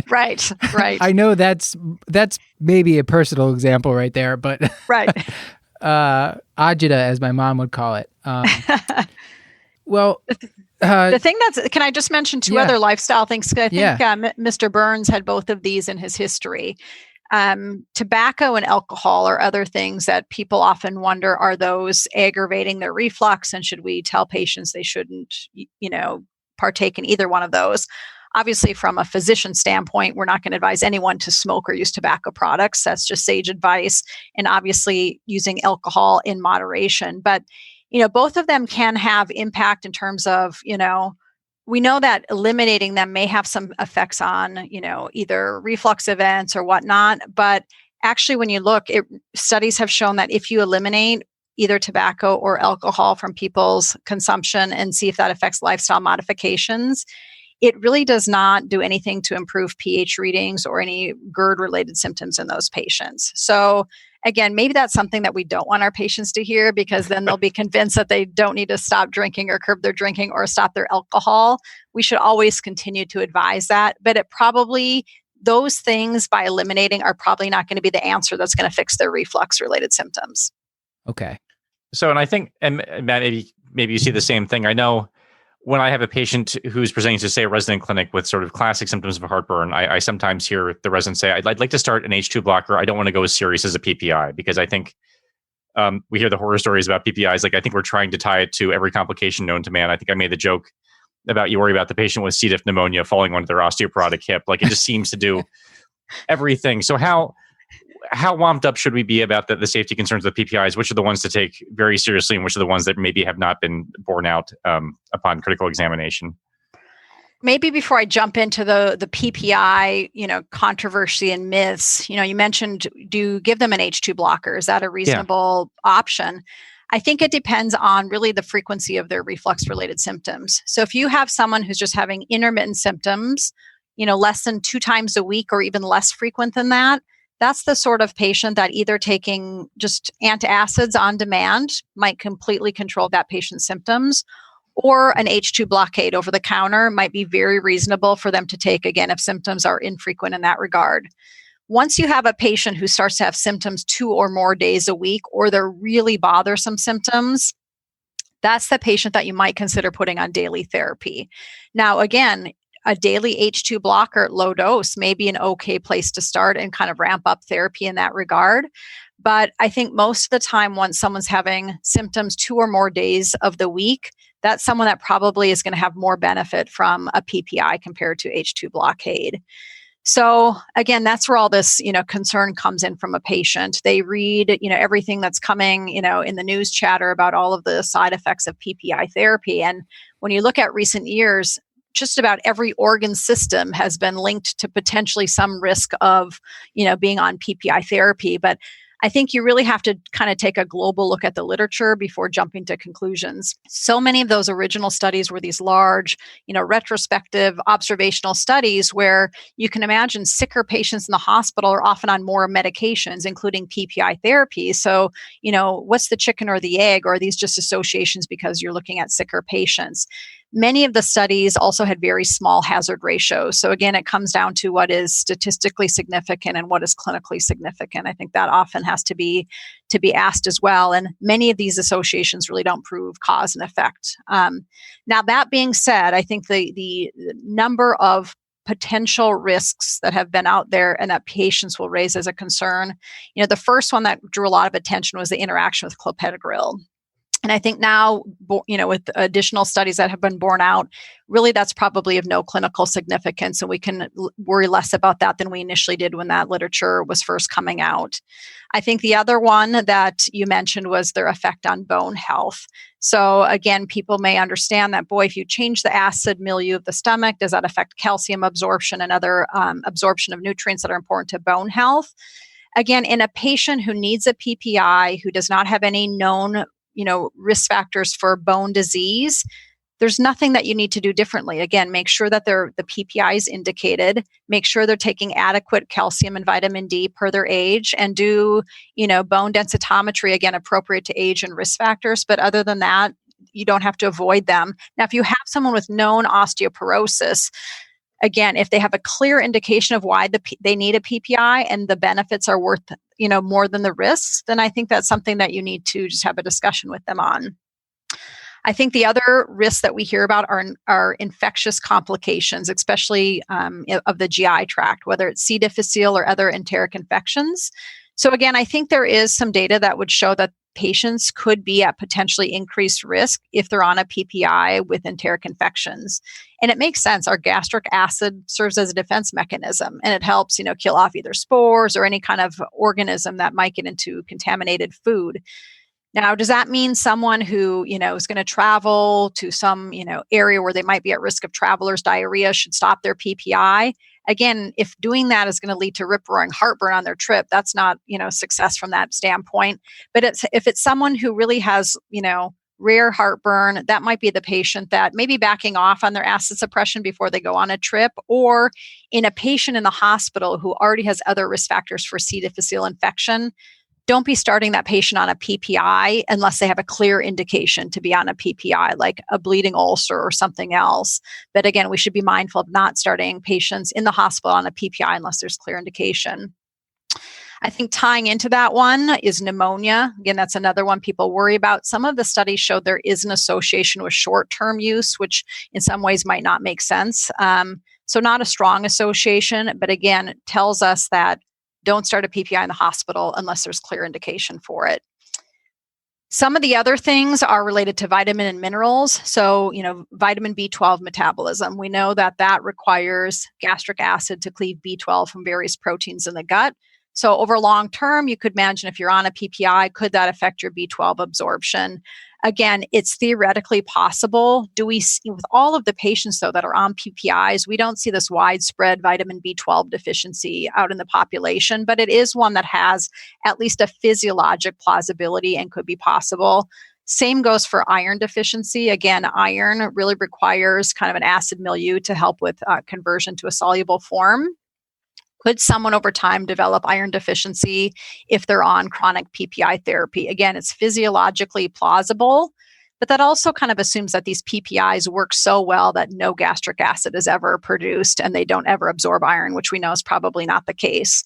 Right. I know that's maybe a personal example right there, but right. Agita, as my mom would call it. Well, the thing can I just mention 2 other lifestyle things? I think Mr. Burns had both of these in his history. Tobacco and alcohol are other things that people often wonder, are those aggravating their reflux? And should we tell patients they shouldn't, partake in either one of those? Obviously, from a physician standpoint, we're not going to advise anyone to smoke or use tobacco products. That's just sage advice. And obviously using alcohol in moderation. But, both of them can have impact in terms of, we know that eliminating them may have some effects on, either reflux events or whatnot. But actually, when you look, studies have shown that if you eliminate either tobacco or alcohol from people's consumption and see if that affects lifestyle modifications, it really does not do anything to improve pH readings or any GERD-related symptoms in those patients. So again, maybe that's something that we don't want our patients to hear, because then they'll be convinced that they don't need to stop drinking or curb their drinking or stop their alcohol. We should always continue to advise that. But those things by eliminating are probably not going to be the answer that's going to fix their reflux-related symptoms. Okay. So, and I think, and Matt, maybe you see the same thing. I know when I have a patient who's presenting to, say, a resident clinic with sort of classic symptoms of heartburn, I sometimes hear the resident say, I'd like to start an H2 blocker. I don't want to go as serious as a PPI, because I think we hear the horror stories about PPIs. Like, I think we're trying to tie it to every complication known to man. I think I made the joke about you worry about the patient with C. diff pneumonia falling onto their osteoporotic hip. Like, it just seems to do everything. So how wound up should we be about the safety concerns of the PPIs? Which are the ones to take very seriously, and which are the ones that maybe have not been borne out upon critical examination? Maybe before I jump into the PPI, controversy and myths, you mentioned, do you give them an H2 blocker? Is that a reasonable option? I think it depends on really the frequency of their reflux-related symptoms. So if you have someone who's just having intermittent symptoms, less than 2 times a week or even less frequent than that, that's the sort of patient that either taking just antacids on demand might completely control that patient's symptoms, or an H2 blockade over the counter might be very reasonable for them to take, again, if symptoms are infrequent in that regard. Once you have a patient who starts to have symptoms 2 or more days a week, or they're really bothersome symptoms, that's the patient that you might consider putting on daily therapy. Now, again, a daily H2 blocker at low dose may be an okay place to start and kind of ramp up therapy in that regard. But I think most of the time, once someone's having symptoms 2 or more days of the week, that's someone that probably is going to have more benefit from a PPI compared to H2 blockade. So again, that's where all this, concern comes in from a patient. They read, everything that's coming, in the news chatter about all of the side effects of PPI therapy. And when you look at recent years, just about every organ system has been linked to potentially some risk of, being on PPI therapy. But I think you really have to kind of take a global look at the literature before jumping to conclusions. So many of those original studies were these large, retrospective observational studies where you can imagine sicker patients in the hospital are often on more medications, including PPI therapy. So, what's the chicken or the egg? Or are these just associations because you're looking at sicker patients? Many of the studies also had very small hazard ratios. So again, it comes down to what is statistically significant and what is clinically significant. I think that often has to be asked as well. And many of these associations really don't prove cause and effect. Now, that being said, I think the number of potential risks that have been out there and that patients will raise as a concern, the first one that drew a lot of attention was the interaction with clopidogrel. And I think now, with additional studies that have been borne out, really that's probably of no clinical significance. And we can worry less about that than we initially did when that literature was first coming out. I think the other one that you mentioned was their effect on bone health. So again, people may understand that, if you change the acid milieu of the stomach, does that affect calcium absorption and other absorption of nutrients that are important to bone health? Again, in a patient who needs a PPI, who does not have any known risk factors for bone disease, there's nothing that you need to do differently. Again, make sure that the PPI is indicated, make sure they're taking adequate calcium and vitamin D per their age, and do, bone densitometry, again, appropriate to age and risk factors. But other than that, you don't have to avoid them. Now, if you have someone with known osteoporosis, again, if they have a clear indication of why they need a PPI and the benefits are worth, more than the risks, then I think that's something that you need to just have a discussion with them on. I think the other risks that we hear about are infectious complications, especially of the GI tract, whether it's C. difficile or other enteric infections. So again, I think there is some data that would show that patients could be at potentially increased risk if they're on a PPI with enteric infections. And it makes sense. Our gastric acid serves as a defense mechanism, and it helps, kill off either spores or any kind of organism that might get into contaminated food. Now, does that mean someone who, is going to travel to some, area where they might be at risk of traveler's diarrhea should stop their PPI? Again, if doing that is going to lead to rip-roaring heartburn on their trip, that's not, success from that standpoint. But if it's someone who really has, rare heartburn, that might be the patient that may be backing off on their acid suppression before they go on a trip, or in a patient in the hospital who already has other risk factors for C. difficile infection. Don't be starting that patient on a PPI unless they have a clear indication to be on a PPI, like a bleeding ulcer or something else. But again, we should be mindful of not starting patients in the hospital on a PPI unless there's clear indication. I think tying into that one is pneumonia. Again, that's another one people worry about. Some of the studies show there is an association with short-term use, which in some ways might not make sense. So not a strong association, but again, tells us that don't start a PPI in the hospital unless there's clear indication for it. Some of the other things are related to vitamin and minerals. So, vitamin B12 metabolism. We know that requires gastric acid to cleave B12 from various proteins in the gut. So over long term, you could imagine if you're on a PPI, could that affect your B12 absorption? Again, it's theoretically possible. Do we see, with all of the patients, though, that are on PPIs, we don't see this widespread vitamin B12 deficiency out in the population, but it is one that has at least a physiologic plausibility and could be possible. Same goes for iron deficiency. Again, iron really requires kind of an acid milieu to help with conversion to a soluble form. Could someone over time develop iron deficiency if they're on chronic PPI therapy? Again, it's physiologically plausible, but that also kind of assumes that these PPIs work so well that no gastric acid is ever produced and they don't ever absorb iron, which we know is probably not the case.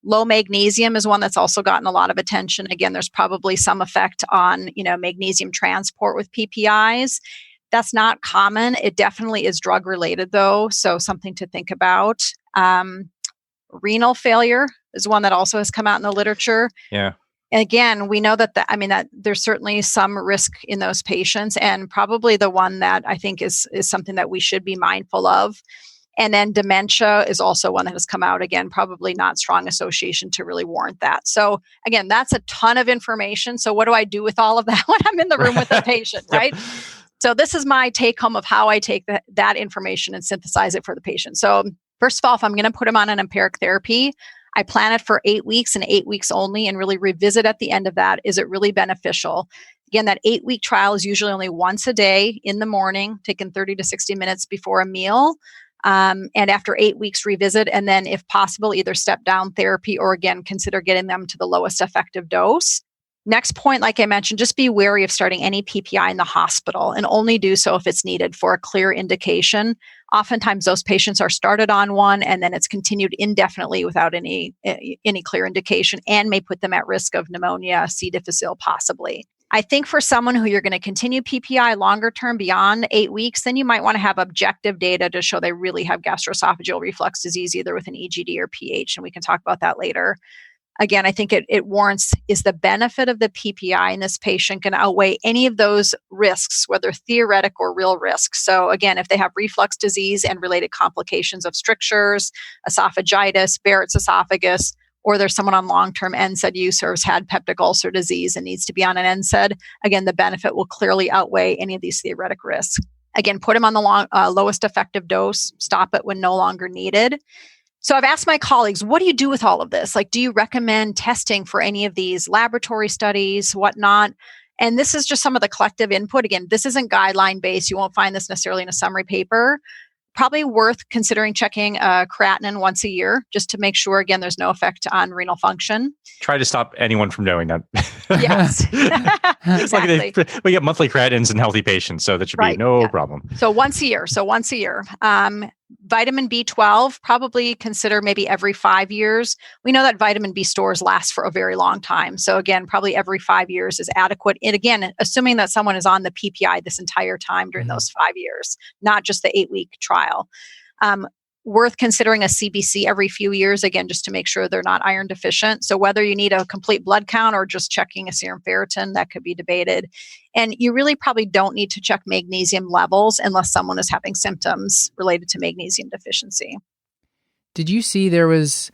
Low magnesium is one that's also gotten a lot of attention. Again, there's probably some effect on, magnesium transport with PPIs. That's not common. It definitely is drug related though. So something to think about. Renal failure is one that also has come out in the literature. Yeah. And again, we know that there's certainly some risk in those patients, and probably the one that I think is something that we should be mindful of. And then dementia is also one that has come out. Again, probably not strong association to really warrant that. So again, that's a ton of information. So what do I do with all of that when I'm in the room with the patient, right? So this is my take home of how I take that information and synthesize it for the patient. So first of all, if I'm going to put them on an empiric therapy, I plan it for 8 weeks and 8 weeks only, and really revisit at the end of that. Is it really beneficial? Again, that 8-week trial is usually only once a day in the morning, taken 30 to 60 minutes before a meal. And after 8 weeks, revisit. And then if possible, either step down therapy or again, consider getting them to the lowest effective dose. Next point, like I mentioned, just be wary of starting any PPI in the hospital, and only do so if it's needed for a clear indication. Oftentimes those patients are started on one and then it's continued indefinitely without any clear indication, and may put them at risk of pneumonia, C. difficile possibly. I think for someone who you're going to continue PPI longer term beyond 8 weeks, then you might want to have objective data to show they really have gastroesophageal reflux disease, either with an EGD or pH, and we can talk about that later. Again, I think it warrants, is the benefit of the PPI in this patient going to outweigh any of those risks, whether theoretic or real risks? So again, if they have reflux disease and related complications of strictures, esophagitis, Barrett's esophagus, or there's someone on long-term NSAID use or has had peptic ulcer disease and needs to be on an NSAID, again, the benefit will clearly outweigh any of these theoretic risks. Again, put them on the lowest effective dose, stop it when no longer needed. So I've asked my colleagues, what do you do with all of this? Like, do you recommend testing for any of these laboratory studies, whatnot? And this is just some of the collective input. Again, this isn't guideline based. You won't find this necessarily in a summary paper. Probably worth considering checking creatinine once a year, just to make sure, again, there's no effect on renal function. Try to stop anyone from knowing that. Yes. Exactly. We get monthly creatinines in healthy patients, so that should be no problem. So once a year. Vitamin B12, probably consider maybe every 5 years. We know that vitamin B stores last for a very long time. So again, probably every 5 years is adequate. And again, assuming that someone is on the PPI this entire time during those 5 years, not just the 8-week trial. Worth considering a CBC every few years, again, just to make sure they're not iron deficient. So whether you need a complete blood count or just checking a serum ferritin, that could be debated. And you really probably don't need to check magnesium levels unless someone is having symptoms related to magnesium deficiency. Did you see this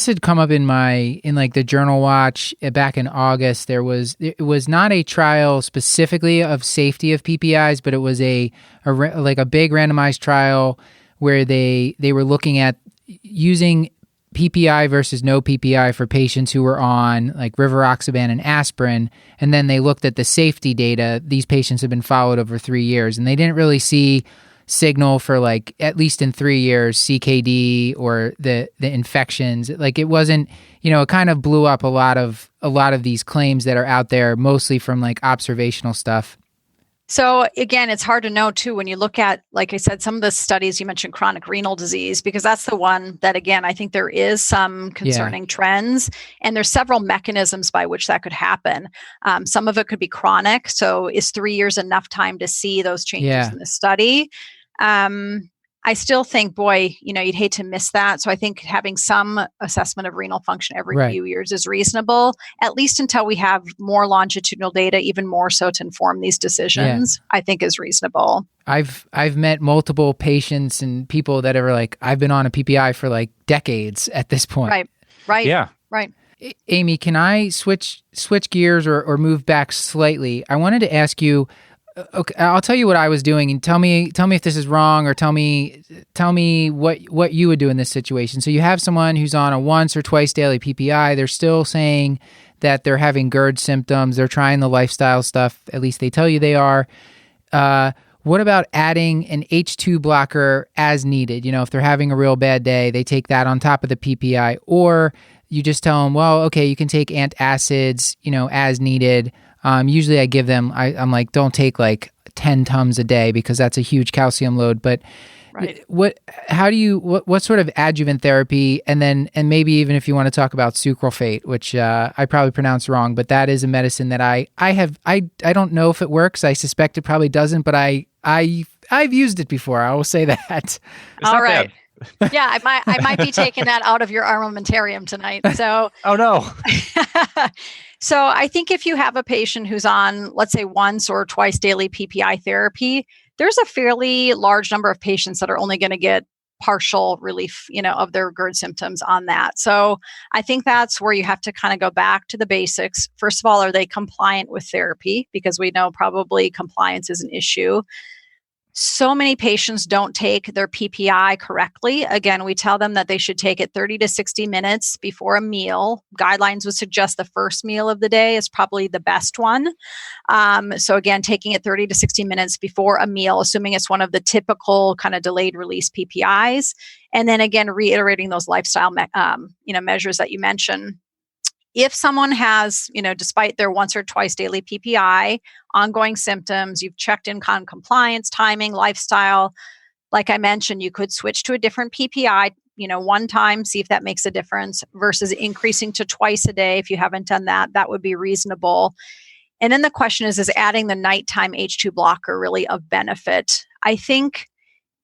had come up in like the Journal Watch back in August? It was not a trial specifically of safety of PPIs, but it was a big randomized trial where they were looking at using PPI versus no PPI for patients who were on like rivaroxaban and aspirin. And then they looked at the safety data. These patients have been followed over 3 years, and they didn't really see signal for, like, at least in 3 years, CKD or the infections. Like, it wasn't, it kind of blew up a lot of these claims that are out there, mostly from like observational stuff. So again, it's hard to know too, when you look at, like I said, some of the studies you mentioned, chronic renal disease, because that's the one that, again, I think there is some concerning trends, and there's several mechanisms by which that could happen. Some of it could be chronic. So is 3 years enough time to see those changes in the study? I still think, you'd hate to miss that. So I think having some assessment of renal function every few years is reasonable, at least until we have more longitudinal data, even more so to inform these decisions, I think is reasonable. I've met multiple patients and people that are like, I've been on a PPI for like decades at this point. Right. Yeah. Right. Amy, can I switch gears or move back slightly? I wanted to ask you, okay, I'll tell you what I was doing, and tell me if this is wrong, or tell me what you would do in this situation. So you have someone who's on a once or twice daily PPI. They're still saying that they're having GERD symptoms. They're trying the lifestyle stuff. At least they tell you they are. What about adding an H2 blocker as needed? If they're having a real bad day, they take that on top of the PPI, or you just tell them, well, okay, you can take antacids, as needed. Usually I give them, I'm like, don't take like 10 Tums a day because that's a huge calcium load. But Right. What sort of adjuvant therapy, and maybe even if you want to talk about sucralfate, which I probably pronounced wrong, but that is a medicine that I don't know if it works. I suspect it probably doesn't, but I've used it before. I will say that. All right. Yeah, I might be taking that out of your armamentarium tonight. So Oh no. So I think if you have a patient who's on, let's say, once or twice daily PPI therapy, there's a fairly large number of patients that are only going to get partial relief, of their GERD symptoms on that. So I think that's where you have to kind of go back to the basics. First of all, are they compliant with therapy? Because we know probably compliance is an issue. So many patients don't take their PPI correctly. Again, we tell them that they should take it 30 to 60 minutes before a meal. Guidelines would suggest the first meal of the day is probably the best one. So again, taking it 30 to 60 minutes before a meal, assuming it's one of the typical kind of delayed release PPIs. And then again, reiterating those lifestyle measures that you mentioned. If someone has, despite their once or twice daily PPI, ongoing symptoms, you've checked in on compliance, timing, lifestyle, like I mentioned, you could switch to a different PPI, one time, see if that makes a difference versus increasing to twice a day. If you haven't done that, that would be reasonable. And then the question is adding the nighttime H2 blocker really of benefit? I think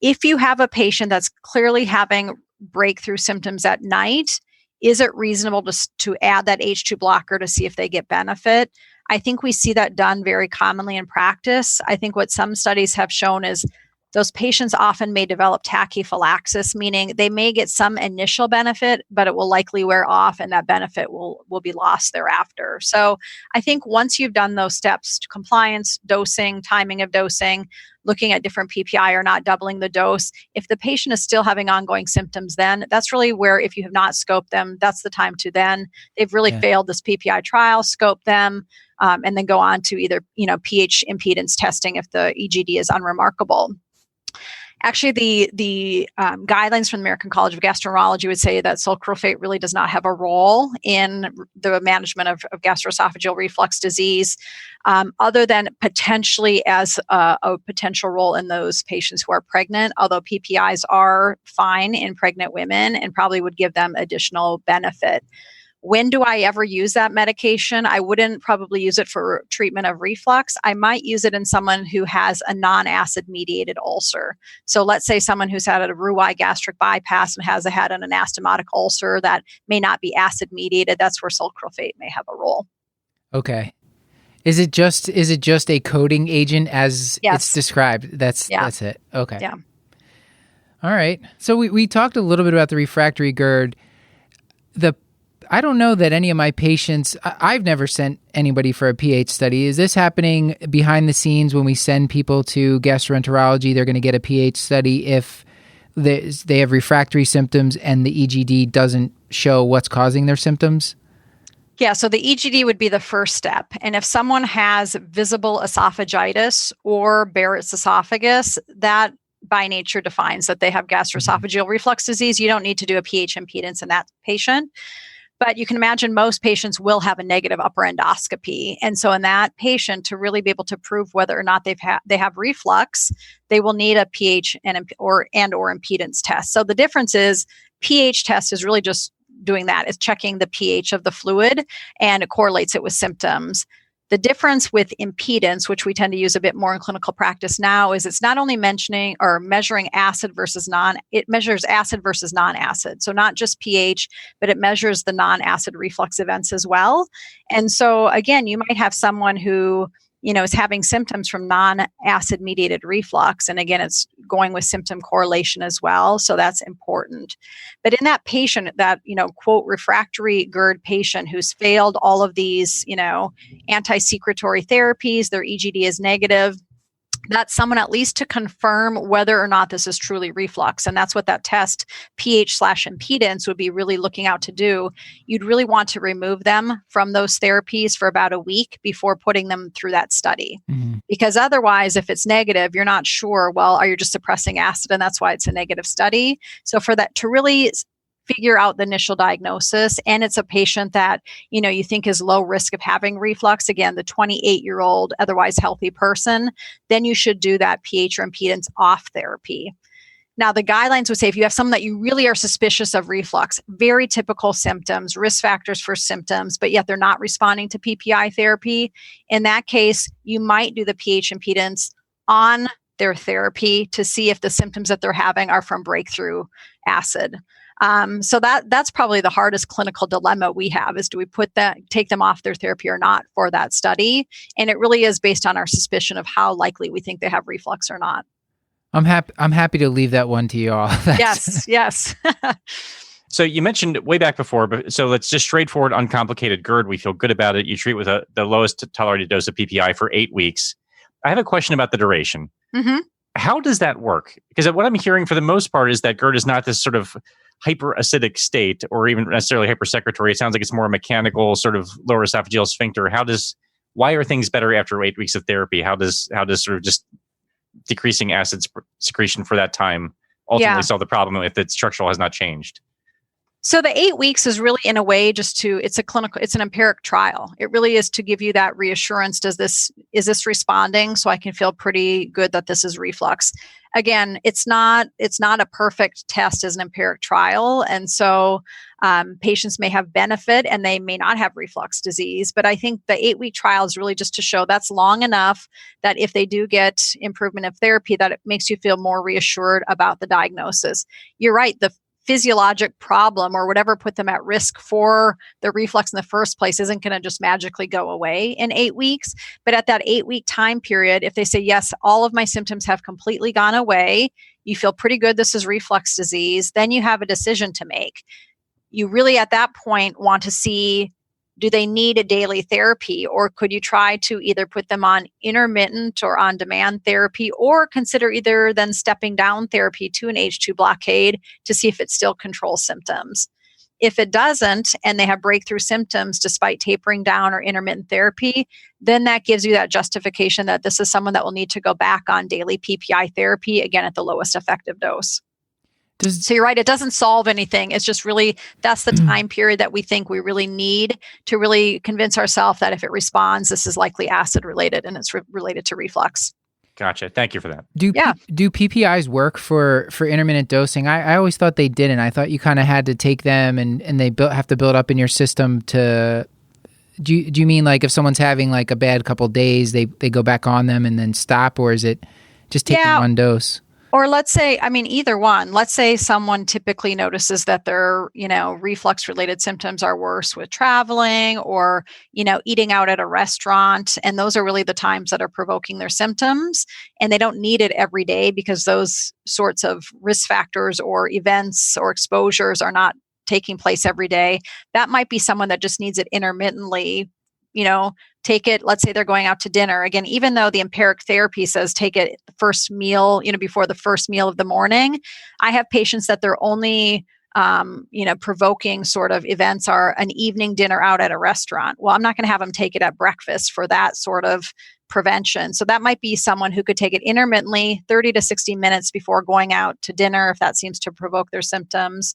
if you have a patient that's clearly having breakthrough symptoms at night, is it reasonable to add that H2 blocker to see if they get benefit? I think we see that done very commonly in practice. I think what some studies have shown is those patients often may develop tachyphylaxis, meaning they may get some initial benefit, but it will likely wear off and that benefit will be lost thereafter. So I think once you've done those steps, compliance, dosing, timing of dosing, looking at different PPI or not doubling the dose, if the patient is still having ongoing symptoms, then that's really where, if you have not scoped them, that's the time to then, they've really failed this PPI trial, scope them, and then go on to either, pH impedance testing if the EGD is unremarkable. Actually, the guidelines from the American College of Gastroenterology would say that sucralfate really does not have a role in the management of gastroesophageal reflux disease, other than potentially as a potential role in those patients who are pregnant, although PPIs are fine in pregnant women and probably would give them additional benefit. When do I ever use that medication? I wouldn't probably use it for treatment of reflux. I might use it in someone who has a non-acid mediated ulcer. So let's say someone who's had a Roux gastric bypass and has had an anastomotic ulcer that may not be acid mediated. That's where sucralfate may have a role. Okay. Is it just a coating agent as it's described? That's it. Okay. Yeah. All right. So we talked a little bit about the refractory GERD. I don't know that any of my patients, I've never sent anybody for a pH study. Is this happening behind the scenes when we send people to gastroenterology? They're going to get a pH study if they have refractory symptoms and the EGD doesn't show what's causing their symptoms? Yeah, so the EGD would be the first step. And if someone has visible esophagitis or Barrett's esophagus, that by nature defines that they have gastroesophageal reflux disease. You don't need to do a pH impedance in that patient. But you can imagine most patients will have a negative upper endoscopy. And so in that patient, to really be able to prove whether or not they have reflux, they will need a pH or impedance test. So the difference is pH test is really just doing that. It's checking the pH of the fluid and it correlates it with symptoms. The difference with impedance, which we tend to use a bit more in clinical practice now, is it's not only measuring acid versus it measures acid versus non-acid. So not just pH, but it measures the non-acid reflux events as well. And so again, you might have someone who, is having symptoms from non-acid mediated reflux. And again, it's going with symptom correlation as well. So that's important. But in that patient, that, quote, refractory GERD patient who's failed all of these, anti-secretory therapies, their EGD is negative, that's someone at least to confirm whether or not this is truly reflux. And that's what that test, pH/impedance, would be really looking out to do. You'd really want to remove them from those therapies for about a week before putting them through that study. Mm-hmm. Because otherwise, if it's negative, you're not sure, well, are you just suppressing acid? And that's why it's a negative study. So for that to really figure out the initial diagnosis, and it's a patient that, you think is low risk of having reflux, again, the 28-year-old, otherwise healthy person, then you should do that pH or impedance off therapy. Now, the guidelines would say if you have someone that you really are suspicious of reflux, very typical symptoms, risk factors for symptoms, but yet they're not responding to PPI therapy, in that case, you might do the pH impedance on their therapy to see if the symptoms that they're having are from breakthrough acid. So that's probably the hardest clinical dilemma we have is do we take them off their therapy or not for that study? And it really is based on our suspicion of how likely we think they have reflux or not. I'm happy to leave that one to you all. Yes. So you mentioned way back before, but so let's just straightforward, uncomplicated GERD. We feel good about it. You treat with the lowest tolerated dose of PPI for 8 weeks. I have a question about the duration. Mm-hmm. How does that work? Because what I'm hearing for the most part is that GERD is not this sort of hyperacidic state or even necessarily hypersecretory. It sounds like it's more a mechanical sort of lower esophageal sphincter. Why are things better after 8 weeks of therapy? How does sort of just decreasing acid secretion for that time ultimately solve the problem if the structural has not changed? So the 8 weeks is really in a way it's an empiric trial. It really is to give you that reassurance. Is this responding? So I can feel pretty good that this is reflux. Again, it's not a perfect test as an empiric trial. And so patients may have benefit and they may not have reflux disease. But I think the 8-week trial is really just to show that's long enough that if they do get improvement of therapy, that it makes you feel more reassured about the diagnosis. You're right. The physiologic problem or whatever put them at risk for the reflux in the first place isn't going to just magically go away in 8 weeks. But at that 8-week time period, if they say, yes, all of my symptoms have completely gone away, you feel pretty good, this is reflux disease, then you have a decision to make. You really at that point want to see, do they need a daily therapy, or could you try to either put them on intermittent or on-demand therapy, or consider either then stepping down therapy to an H2 blockade to see if it still controls symptoms. If it doesn't, and they have breakthrough symptoms despite tapering down or intermittent therapy, then that gives you that justification that this is someone that will need to go back on daily PPI therapy, again at the lowest effective dose. So you're right, it doesn't solve anything. It's just really, that's the time period that we think we really need to really convince ourselves that if it responds, this is likely acid related and it's related to reflux. Gotcha. Thank you for that. Do PPIs work for intermittent dosing? I always thought they didn't. I thought you kind of had to take them and they have to build up in your system to... Do you mean like if someone's having like a bad couple days, they go back on them and then stop, or is it just taking one dose? Or let's say, either one. Let's say someone typically notices that their, reflux related symptoms are worse with traveling or, eating out at a restaurant. And those are really the times that are provoking their symptoms. And they don't need it every day because those sorts of risk factors or events or exposures are not taking place every day. That might be someone that just needs it intermittently, take it, let's say they're going out to dinner. Again, even though the empiric therapy says take it the first meal, before the first meal of the morning, I have patients that they're only, provoking sort of events are an evening dinner out at a restaurant. Well, I'm not going to have them take it at breakfast for that sort of prevention. So that might be someone who could take it intermittently, 30 to 60 minutes before going out to dinner, if that seems to provoke their symptoms.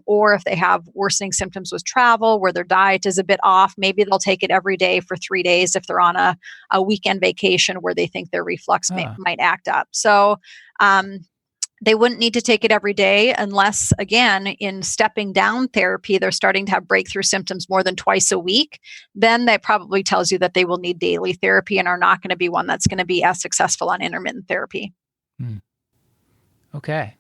Or if they have worsening symptoms with travel, where their diet is a bit off, maybe they'll take it every day for 3 days if they're on a weekend vacation where they think their reflux might act up. So they wouldn't need to take it every day unless, again, in stepping down therapy, they're starting to have breakthrough symptoms more than twice a week. Then that probably tells you that they will need daily therapy and are not going to be one that's going to be as successful on intermittent therapy. Okay.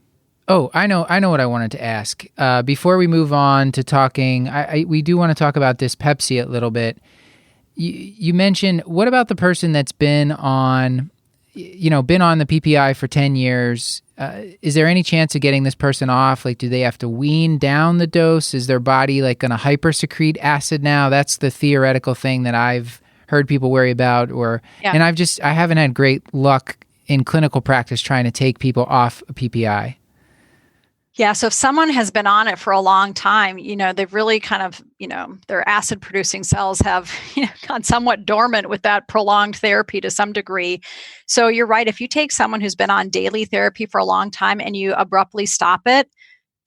Oh, I know what I wanted to ask. Before we move on to talking, we do want to talk about dyspepsia a little bit. You mentioned, what about the person that's been on the PPI for 10 years? Is there any chance of getting this person off? Like, do they have to wean down the dose? Is their body like going to hypersecrete acid now? That's the theoretical thing that I've heard people worry about. And I haven't had great luck in clinical practice trying to take people off a PPI. Yeah. So if someone has been on it for a long time, they've really kind of, their acid producing cells have gone somewhat dormant with that prolonged therapy to some degree. So you're right. If you take someone who's been on daily therapy for a long time and you abruptly stop it,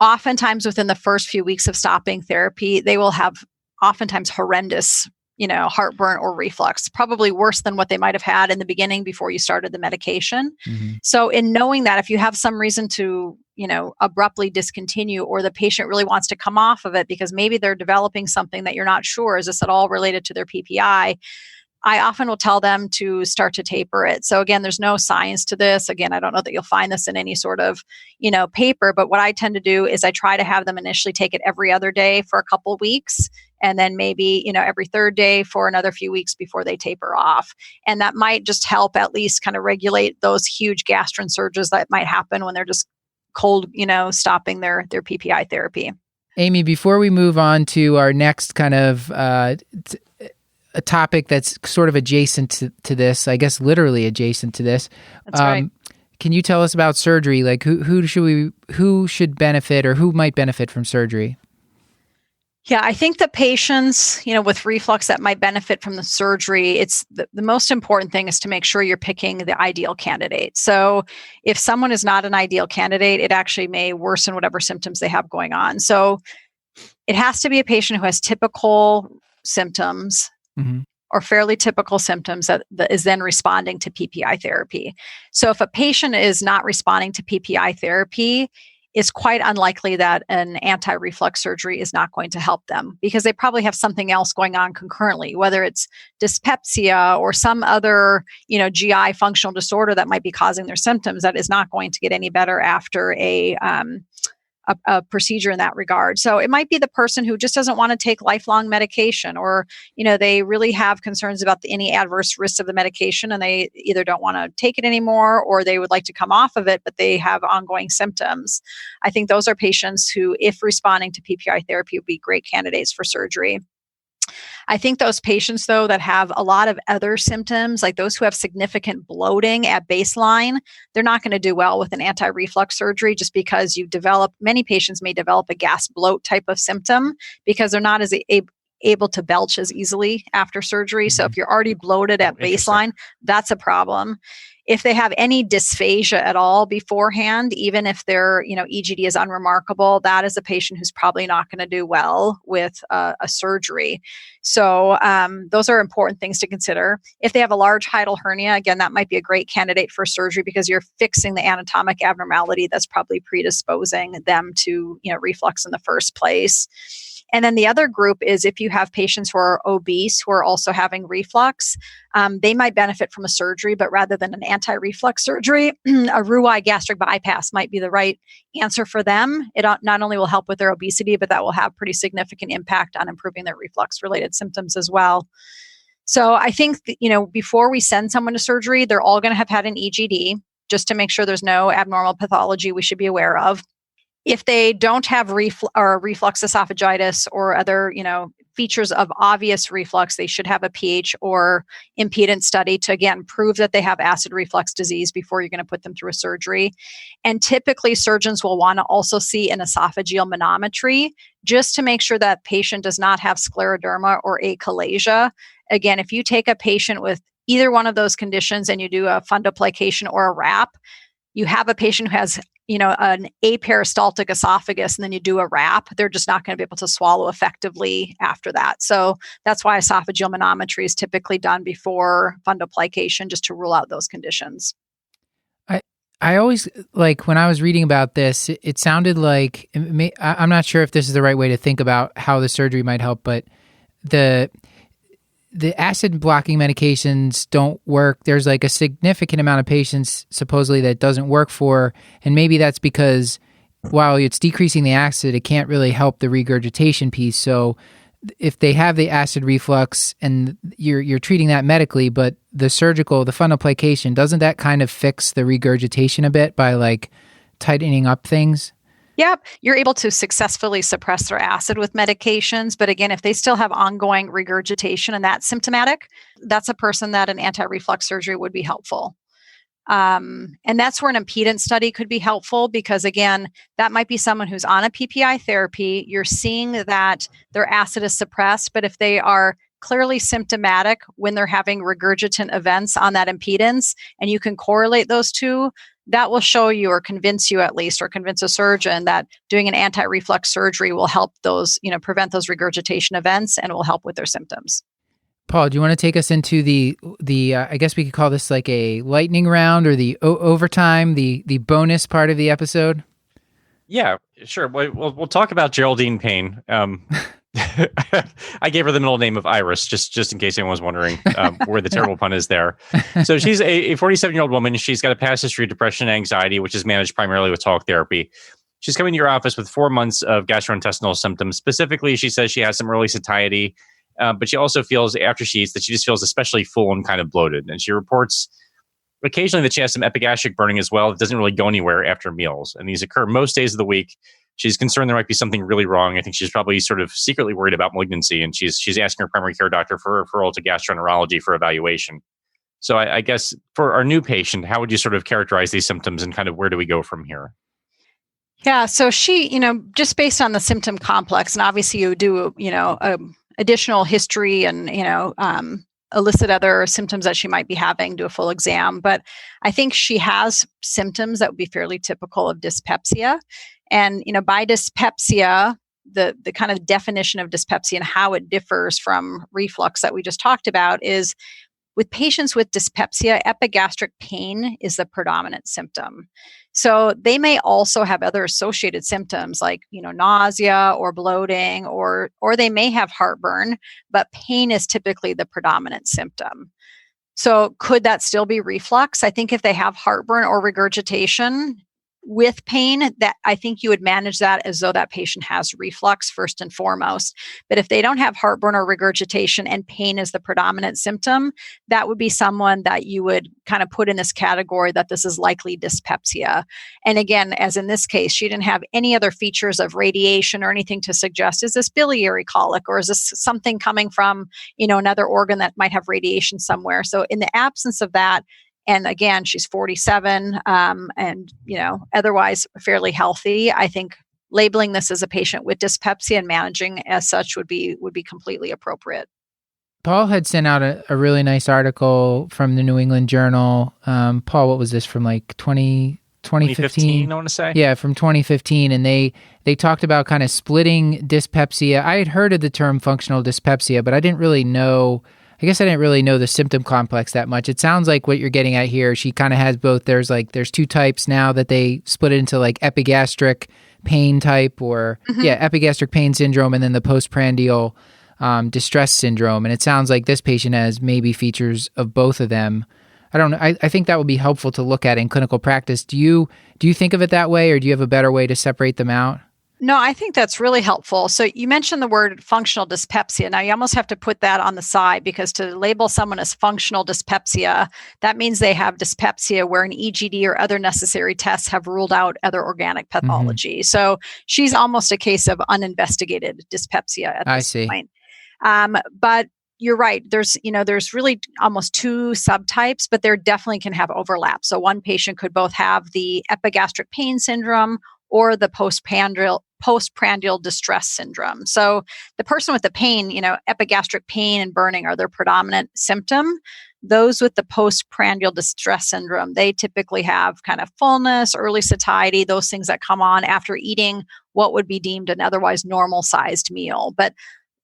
oftentimes within the first few weeks of stopping therapy, they will have oftentimes horrendous heartburn or reflux, probably worse than what they might have had in the beginning before you started the medication. Mm-hmm. So in knowing that, if you have some reason to, abruptly discontinue, or the patient really wants to come off of it because maybe they're developing something that you're not sure, is this at all related to their PPI? I often will tell them to start to taper it. So again, there's no science to this. Again, I don't know that you'll find this in any sort of, paper, but what I tend to do is I try to have them initially take it every other day for a couple of weeks, and then maybe, every third day for another few weeks before they taper off. And that might just help at least kind of regulate those huge gastrin surges that might happen when they're just cold, stopping their PPI therapy. Amy, before we move on to our next kind of a topic that's sort of adjacent to this, I guess literally adjacent to this. That's right. Can you tell us about surgery? Like who should benefit, or who might benefit from surgery? Yeah, I think the patients, with reflux that might benefit from the surgery, it's the most important thing is to make sure you're picking the ideal candidate. So if someone is not an ideal candidate, it actually may worsen whatever symptoms they have going on. So it has to be a patient who has typical symptoms, mm-hmm. or fairly typical symptoms that is then responding to PPI therapy. So if a patient is not responding to PPI therapy, it's quite unlikely that an anti-reflux surgery is not going to help them, because they probably have something else going on concurrently, whether it's dyspepsia or some other, GI functional disorder that might be causing their symptoms that is not going to get any better after a procedure in that regard. So it might be the person who just doesn't want to take lifelong medication, or, they really have concerns about any adverse risks of the medication, and they either don't want to take it anymore, or they would like to come off of it, but they have ongoing symptoms. I think those are patients who, if responding to PPI therapy, would be great candidates for surgery. I think those patients, though, that have a lot of other symptoms, like those who have significant bloating at baseline, they're not going to do well with an anti-reflux surgery, just because many patients may develop a gas bloat type of symptom because they're not as able to belch as easily after surgery. Mm-hmm. So if you're already bloated at baseline, that's a problem. If they have any dysphagia at all beforehand, even if their EGD is unremarkable, that is a patient who's probably not going to do well with a surgery. So those are important things to consider. If they have a large hiatal hernia, again, that might be a great candidate for surgery, because you're fixing the anatomic abnormality that's probably predisposing them to reflux in the first place. And then the other group is if you have patients who are obese who are also having reflux, they might benefit from a surgery, but rather than an anti-reflux surgery, a Roux gastric bypass might be the right answer for them. It not only will help with their obesity, but that will have pretty significant impact on improving their reflux-related symptoms as well. So I think, before we send someone to surgery, they're all going to have had an EGD, just to make sure there's no abnormal pathology we should be aware of. If they don't have reflux esophagitis or other, features of obvious reflux, they should have a pH or impedance study to, again, prove that they have acid reflux disease before you're going to put them through a surgery. And typically, surgeons will want to also see an esophageal manometry, just to make sure that patient does not have scleroderma or achalasia. Again, if you take a patient with either one of those conditions and you do a fundoplication or a wrap, you have a patient who has an aperistaltic esophagus, and then you do a wrap, they're just not going to be able to swallow effectively after that. So that's why esophageal manometry is typically done before fundoplication, just to rule out those conditions. I always, like, when I was reading about this, it sounded like, I'm not sure if this is the right way to think about how the surgery might help, but the acid blocking medications don't work. There's like a significant amount of patients supposedly that doesn't work for, and maybe that's because while it's decreasing the acid, it can't really help the regurgitation piece. So if they have the acid reflux and you're treating that medically, but the fundoplication, doesn't that kind of fix the regurgitation a bit by like tightening up things? Yep, you're able to successfully suppress their acid with medications. But again, if they still have ongoing regurgitation and that's symptomatic, that's a person that an anti-reflux surgery would be helpful. And that's where an impedance study could be helpful, because again, that might be someone who's on a PPI therapy. You're seeing that their acid is suppressed, but if they are clearly symptomatic when they're having regurgitant events on that impedance, and you can correlate those two, that will show you, or convince you at least, or convince a surgeon that doing an anti-reflux surgery will help those, prevent those regurgitation events and will help with their symptoms. Paul, do you want to take us into the I guess we could call this like a lightning round or the overtime, the bonus part of the episode? Yeah, sure. We'll talk about Geraldine Payne. I gave her the middle name of Iris, just in case anyone was wondering where the terrible pun is there. So she's a 47-year-old woman. She's got a past history of depression and anxiety, which is managed primarily with talk therapy. She's coming to your office with 4 months of gastrointestinal symptoms. Specifically, she says she has some early satiety, but she also feels after she eats that she just feels especially full and kind of bloated. And she reports occasionally that she has some epigastric burning as well. It doesn't really go anywhere after meals. And these occur most days of the week. She's concerned there might be something really wrong. I think she's probably sort of secretly worried about malignancy, and she's asking her primary care doctor for a referral to gastroenterology for evaluation. So I guess for our new patient, how would you sort of characterize these symptoms and kind of where do we go from here? Yeah, so she, just based on the symptom complex, and obviously you do, additional history and, elicit other symptoms that she might be having, do a full exam. But I think she has symptoms that would be fairly typical of dyspepsia. And, by dyspepsia, the kind of definition of dyspepsia and how it differs from reflux that we just talked about is with patients with dyspepsia, epigastric pain is the predominant symptom. So they may also have other associated symptoms like, nausea or bloating, or they may have heartburn, but pain is typically the predominant symptom. So could that still be reflux? I think if they have heartburn or regurgitation with pain, that I think you would manage that as though that patient has reflux first and foremost. But if they don't have heartburn or regurgitation and pain is the predominant symptom, that would be someone that you would kind of put in this category that this is likely dyspepsia. And again, as in this case, she didn't have any other features of radiation or anything to suggest, is this biliary colic or is this something coming from, another organ that might have radiation somewhere? So in the absence of that, and again, she's 47 and, otherwise fairly healthy, I think labeling this as a patient with dyspepsia and managing as such would be completely appropriate. Paul had sent out a really nice article from the New England Journal. Paul, what was this, from like 2015? I want to say. Yeah, from 2015. And they talked about kind of splitting dyspepsia. I had heard of the term functional dyspepsia, but I didn't really know the symptom complex that much. It sounds like what you're getting at here, she kind of has both. There's 2 types now that they split it into like epigastric pain type or epigastric pain syndrome, and then the postprandial distress syndrome. And it sounds like this patient has maybe features of both of them. I don't know. I think that would be helpful to look at in clinical practice. Do you think of it that way, or do you have a better way to separate them out? No, I think that's really helpful. So you mentioned the word functional dyspepsia. Now you almost have to put that on the side, because to label someone as functional dyspepsia, that means they have dyspepsia where an EGD or other necessary tests have ruled out other organic pathology. Mm-hmm. So she's almost a case of uninvestigated dyspepsia at this point. But you're right. There's really almost 2 subtypes, but there definitely can have overlap. So one patient could both have the epigastric pain syndrome or the postprandial distress syndrome. So the person with the pain, epigastric pain and burning are their predominant symptom. Those with the postprandial distress syndrome, they typically have kind of fullness, early satiety, those things that come on after eating what would be deemed an otherwise normal sized meal. But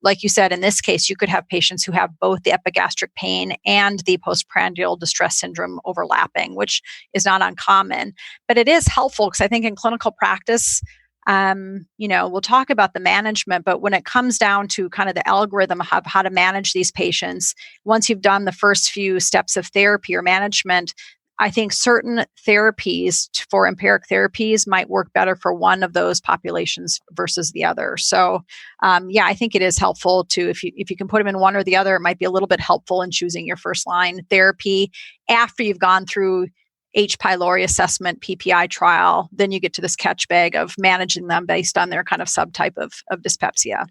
like you said, in this case, you could have patients who have both the epigastric pain and the postprandial distress syndrome overlapping, which is not uncommon. But it is helpful because I think in clinical practice, we'll talk about the management, but when it comes down to kind of the algorithm of how to manage these patients, once you've done the first few steps of therapy or management, I think certain therapies for empiric therapies might work better for one of those populations versus the other. So, I think it is helpful to, if you can put them in one or the other, it might be a little bit helpful in choosing your first line therapy after you've gone through H. pylori assessment, PPI trial. Then you get to this catch bag of managing them based on their kind of subtype of dyspepsia.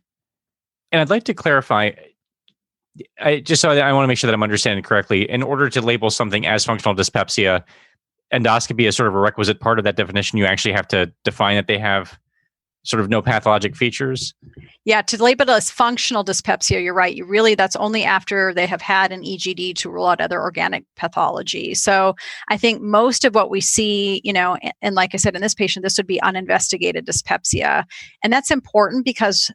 And I'd like to clarify, I want to make sure that I'm understanding correctly. In order to label something as functional dyspepsia, endoscopy is sort of a requisite part of that definition. You actually have to define that they have sort of no pathologic features. Yeah, to label it as functional dyspepsia, you're right. That's only after they have had an EGD to rule out other organic pathology. So I think most of what we see, and like I said, in this patient, this would be uninvestigated dyspepsia. And that's important because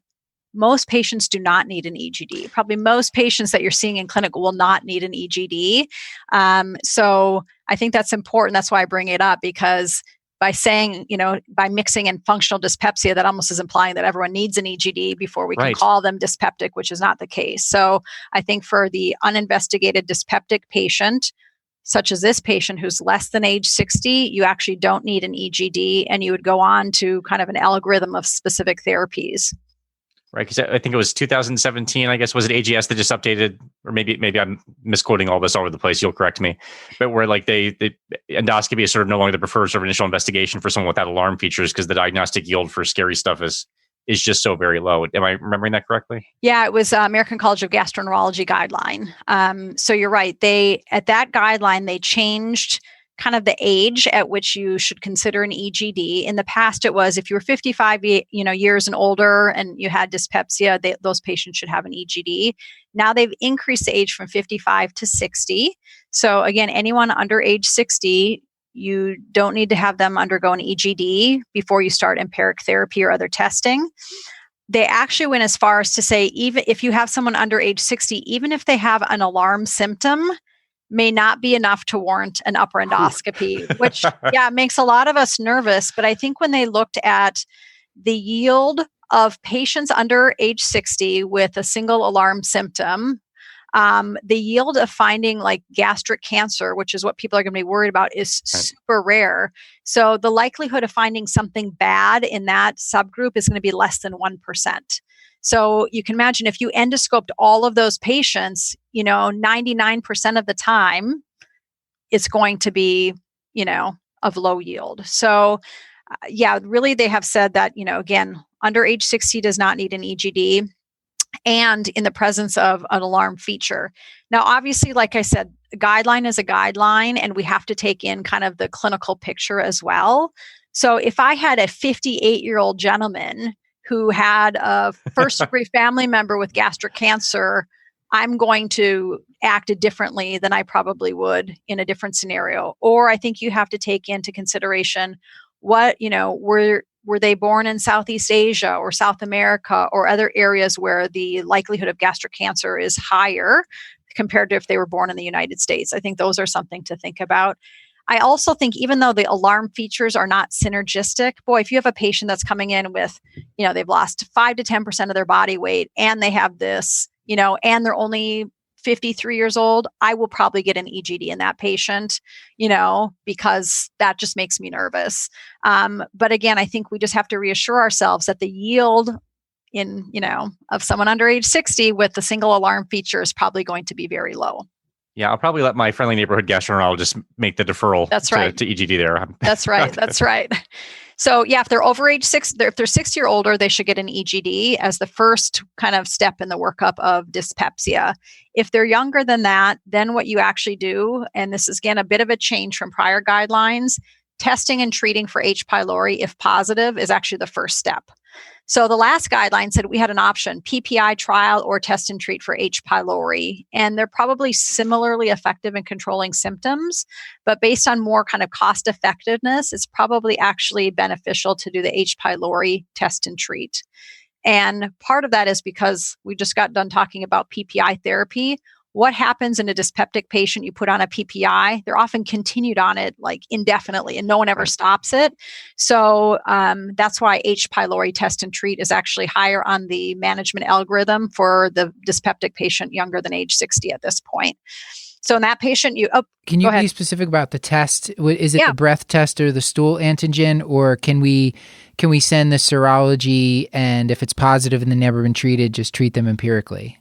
most patients do not need an EGD. Probably most patients that you're seeing in clinic will not need an EGD. So I think that's important. That's why I bring it up, because by saying, by mixing in functional dyspepsia, that almost is implying that everyone needs an EGD before we can call them dyspeptic, which is not the case. So I think for the uninvestigated dyspeptic patient, such as this patient who's less than age 60, you actually don't need an EGD, and you would go on to kind of an algorithm of specific therapies. Right, because I think it was 2017, I guess, was it AGS that just updated, or maybe I'm misquoting all this all over the place, you'll correct me, but where like the endoscopy is sort of no longer the preferred sort of initial investigation for someone without alarm features, because the diagnostic yield for scary stuff is just so very low. Am I remembering that correctly? Yeah, it was American College of Gastroenterology guideline. So you're right. At that guideline, they changed kind of the age at which you should consider an EGD. In the past, it was if you were 55 years and older and you had dyspepsia, those patients should have an EGD. Now they've increased the age from 55 to 60. So again, anyone under age 60, you don't need to have them undergo an EGD before you start empiric therapy or other testing. They actually went as far as to say, even if you have someone under age 60, even if they have an alarm symptom, may not be enough to warrant an upper endoscopy, which, makes a lot of us nervous. But I think when they looked at the yield of patients under age 60 with a single alarm symptom, the yield of finding like gastric cancer, which is what people are going to be worried about, is super rare. So the likelihood of finding something bad in that subgroup is going to be less than 1%. So you can imagine if you endoscoped all of those patients, 99% of the time, it's going to be, of low yield. So really they have said that, again, under age 60 does not need an EGD, and in the presence of an alarm feature. Now, obviously, like I said, a guideline is a guideline, and we have to take in kind of the clinical picture as well. So if I had a 58-year-old gentleman who had a first-degree family member with gastric cancer, I'm going to act differently than I probably would in a different scenario. Or I think you have to take into consideration what, were they born in Southeast Asia or South America or other areas where the likelihood of gastric cancer is higher compared to if they were born in the United States. I think those are something to think about. I also think even though the alarm features are not synergistic, if you have a patient that's coming in with, they've lost 5 to 10% of their body weight and they have this, and they're only 53 years old, I will probably get an EGD in that patient, because that just makes me nervous. But again, I think we just have to reassure ourselves that the yield of someone under age 60 with the single alarm feature is probably going to be very low. Yeah, I'll probably let my friendly neighborhood gastroenterologist make the deferral to EGD there. That's right. That's right. So if they're over age 6, if they're 60 or older, they should get an EGD as the first kind of step in the workup of dyspepsia. If they're younger than that, then what you actually do, and this is again a bit of a change from prior guidelines, testing and treating for H. pylori, if positive, is actually the first step. So the last guideline said we had an option, PPI trial or test and treat for H. pylori. And they're probably similarly effective in controlling symptoms, but based on more kind of cost effectiveness, it's probably actually beneficial to do the H. pylori test and treat. And part of that is because we just got done talking about PPI therapy. What happens in a dyspeptic patient you put on a PPI? They're often continued on it like indefinitely and no one ever stops it. So that's why H. pylori test and treat is actually higher on the management algorithm for the dyspeptic patient younger than age 60 at this point. So in that patient, can you be specific about the test? Is it the breath test or the stool antigen, or can we send the serology, and if it's positive and they've never been treated, just treat them empirically?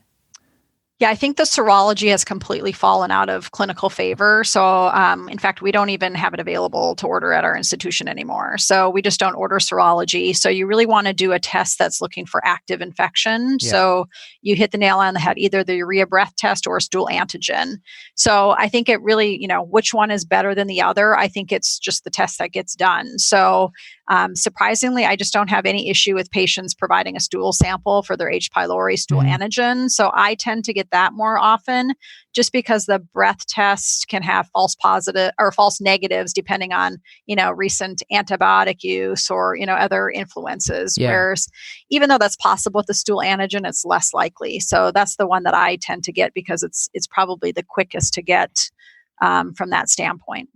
Yeah, I think the serology has completely fallen out of clinical favor. So, in fact, we don't even have it available to order at our institution anymore. So we just don't order serology. So you really want to do a test that's looking for active infection. Yeah. So you hit the nail on the head, either the urea breath test or stool antigen. So I think it really, which one is better than the other? I think it's just the test that gets done. So Surprisingly, I just don't have any issue with patients providing a stool sample for their H. pylori stool antigen. So I tend to get that more often just because the breath test can have false positive or false negatives depending on, recent antibiotic use or, other influences. Yeah. Whereas even though that's possible with the stool antigen, it's less likely. So that's the one that I tend to get because it's probably the quickest to get from that standpoint.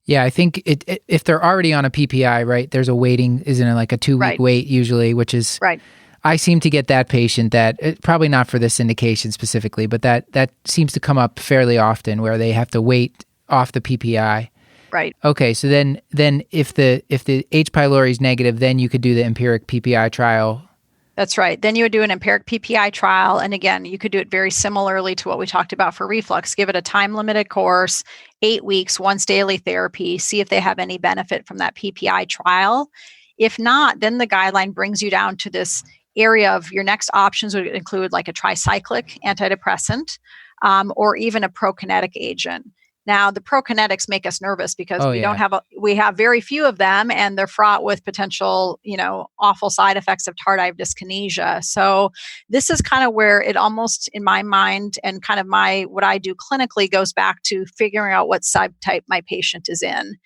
Yeah, I think if they're already on a PPI, right, there's a waiting, isn't it, like a 2-week wait usually, which is, right. I seem to get that patient that, probably not for this indication specifically, but that seems to come up fairly often where they have to wait off the PPI. Right. Okay, so then if the H. pylori is negative, then you could do the empiric PPI trial. That's right. Then you would do an empiric PPI trial. And again, you could do it very similarly to what we talked about for reflux. Give it a time-limited course, 8 weeks, once daily therapy, see if they have any benefit from that PPI trial. If not, then the guideline brings you down to this area of your next options would include like a tricyclic antidepressant or even a prokinetic agent. Now, the prokinetics make us nervous because we have very few of them and they're fraught with potential, awful side effects of tardive dyskinesia. So this is kind of where it almost, in my mind, and kind of what I do clinically goes back to figuring out what subtype my patient is in.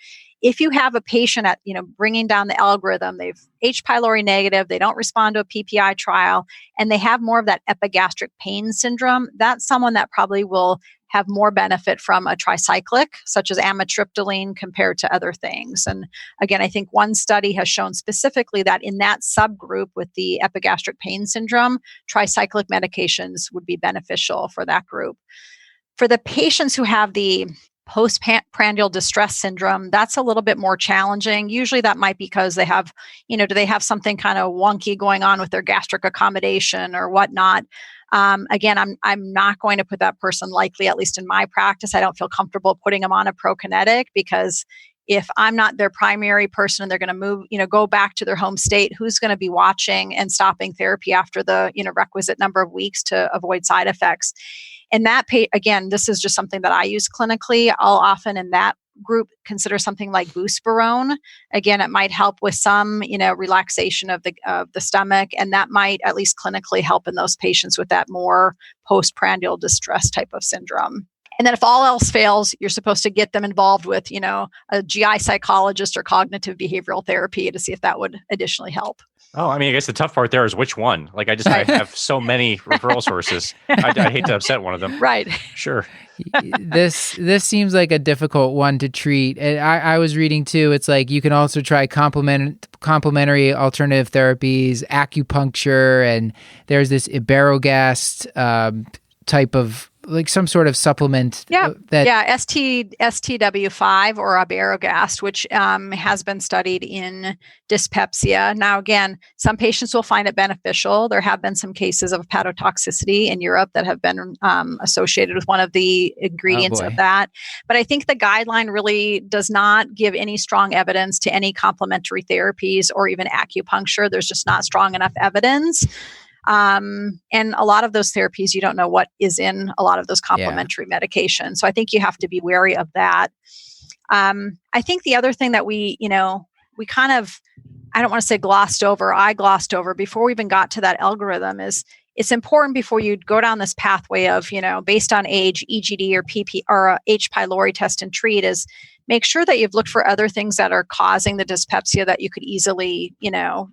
If you have a patient at, bringing down the algorithm, they've H. pylori negative, they don't respond to a PPI trial, and they have more of that epigastric pain syndrome, that's someone that probably will have more benefit from a tricyclic, such as amitriptyline, compared to other things. And again, I think one study has shown specifically that in that subgroup with the epigastric pain syndrome, tricyclic medications would be beneficial for that group. For the patients who have the postprandial distress syndrome, that's a little bit more challenging. Usually that might be because they have, do they have something kind of wonky going on with their gastric accommodation or whatnot? Again, I'm not going to put that person likely, at least in my practice. I don't feel comfortable putting them on a prokinetic because if I'm not their primary person and they're going to move, go back to their home state, who's going to be watching and stopping therapy after the, requisite number of weeks to avoid side effects? And that, again, this is just something that I use clinically. I'll often in that group consider something like buspirone. Again, it might help with some, relaxation of the stomach, and that might at least clinically help in those patients with that more postprandial distress type of syndrome. And then if all else fails, you're supposed to get them involved with, a GI psychologist or cognitive behavioral therapy to see if that would additionally help. Oh, I guess the tough part there is which one. Like I have so many referral sources. I hate to upset one of them. Right. Sure. This seems like a difficult one to treat. And I was reading too, it's like you can also try complementary alternative therapies, acupuncture, and there's this iberogast type of like some sort of supplement. STW5 or iberogast, which has been studied in dyspepsia. Now, again, some patients will find it beneficial. There have been some cases of hepatotoxicity in Europe that have been associated with one of the ingredients of that. But I think the guideline really does not give any strong evidence to any complementary therapies or even acupuncture. There's just not strong enough evidence. And a lot of those therapies, you don't know what is in a lot of those complementary medications. So I think you have to be wary of that. I think the other thing that we kind of, I don't want to say I glossed over before we even got to that algorithm is it's important before you go down this pathway of, based on age, EGD or PP or H. pylori test and treat is make sure that you've looked for other things that are causing the dyspepsia that you could easily,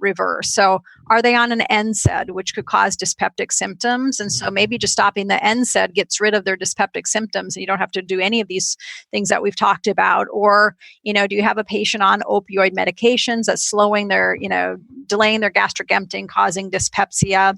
reverse. So are they on an NSAID, which could cause dyspeptic symptoms? And so maybe just stopping the NSAID gets rid of their dyspeptic symptoms and you don't have to do any of these things that we've talked about. Or, do you have a patient on opioid medications that's slowing their, delaying their gastric emptying, causing dyspepsia?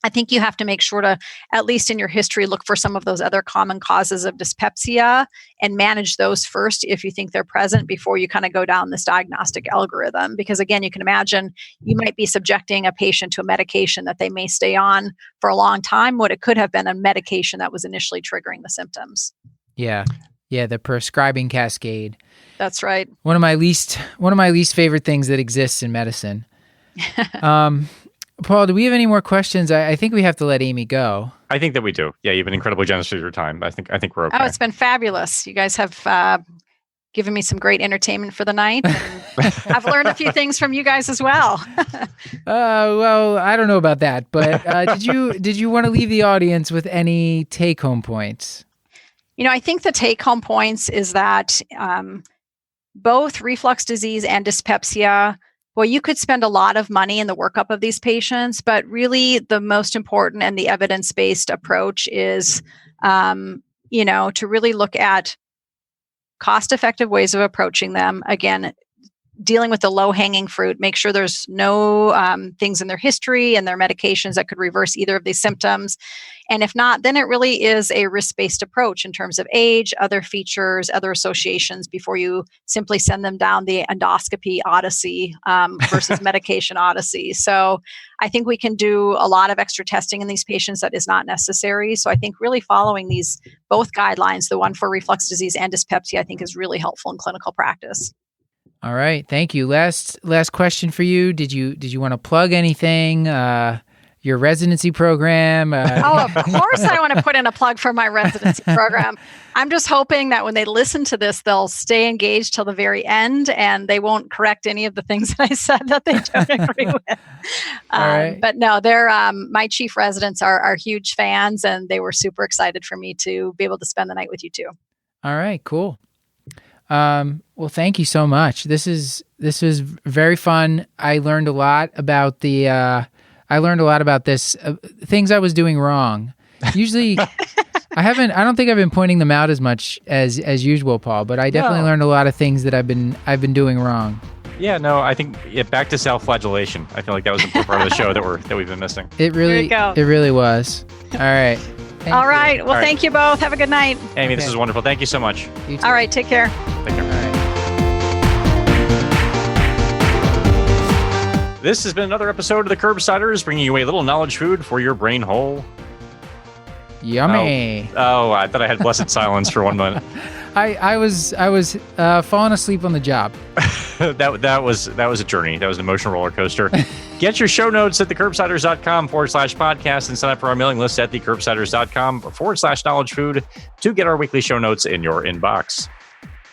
I think you have to make sure to, at least in your history, look for some of those other common causes of dyspepsia and manage those first if you think they're present before you kind of go down this diagnostic algorithm. Because again, you can imagine you might be subjecting a patient to a medication that they may stay on for a long time, when it could have been a medication that was initially triggering the symptoms. Yeah, the prescribing cascade. That's right. One of my least favorite things that exists in medicine. Paul, do we have any more questions? I think we have to let Amy go. I think that we do. Yeah, you've been incredibly generous with your time. I think we're okay. Oh, it's been fabulous. You guys have given me some great entertainment for the night. And I've learned a few things from you guys as well. Well, I don't know about that, but did you want to leave the audience with any take-home points? I think the take-home points is that both reflux disease and dyspepsia, well, you could spend a lot of money in the workup of these patients, but really the most important and the evidence-based approach is, to really look at cost-effective ways of approaching them. Again, dealing with the low-hanging fruit, make sure there's no things in their history and their medications that could reverse either of these symptoms. And if not, then it really is a risk-based approach in terms of age, other features, other associations before you simply send them down the endoscopy odyssey versus medication odyssey. So I think we can do a lot of extra testing in these patients that is not necessary. So I think really following these both guidelines, the one for reflux disease and dyspepsia, I think is really helpful in clinical practice. All right, thank you. Last question for you. Did you want to plug anything? Your residency program? Oh, of course I want to put in a plug for my residency program. I'm just hoping that when they listen to this, they'll stay engaged till the very end and they won't correct any of the things that I said that they don't agree with. Right. But no, they're my chief residents are huge fans, and they were super excited for me to be able to spend the night with you too. All right, cool. Well, thank you so much. This was very fun. I learned a lot about this, things I was doing wrong. Usually I don't think I've been pointing them out as much as usual, Paul, but I definitely learned a lot of things that I've been doing wrong. Yeah, no, I think back to self-flagellation. I feel like that was an important part of the show that we've been missing. It really was. All right. All right. Well, thank you both. Have a good night. Amy, this is wonderful. Thank you so much. You too. All right. Take care. Take care. All right. This has been another episode of the Curbsiders, bringing you a little knowledge food for your brain hole. Yummy. Oh, I thought I had blessed silence for 1 minute. I was falling asleep on the job. that was a journey. That was an emotional roller coaster. Get your show notes at thecurbsiders.com/podcast and sign up for our mailing list at thecurbsiders.com/knowledge food to get our weekly show notes in your inbox.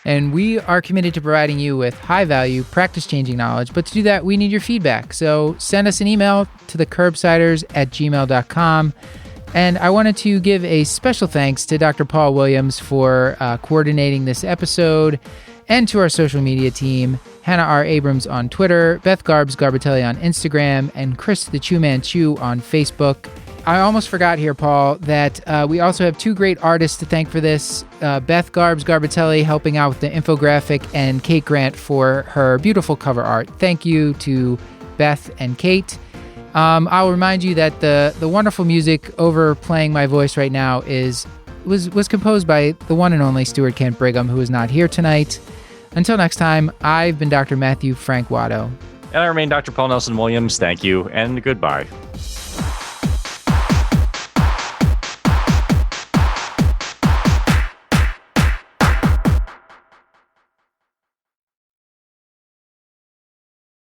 And we are committed to providing you with high-value, practice-changing knowledge. But to do that, we need your feedback. So send us an email to thecurbsiders@gmail.com. And I wanted to give a special thanks to Dr. Paul Williams for coordinating this episode, and to our social media team, Hannah R. Abrams on Twitter, Beth Garbatelli on Instagram, and Chris the Chew Man Chew on Facebook. I almost forgot here, Paul, that we also have two great artists to thank for this. Beth Garbatelli helping out with the infographic, and Kate Grant for her beautiful cover art. Thank you to Beth and Kate. I'll remind you that the wonderful music overplaying my voice right now was composed by the one and only Stuart Kent Brigham, who is not here tonight. Until next time, I've been Dr. Matthew Frank Watto. And I remain Dr. Paul Nelson Williams. Thank you and goodbye.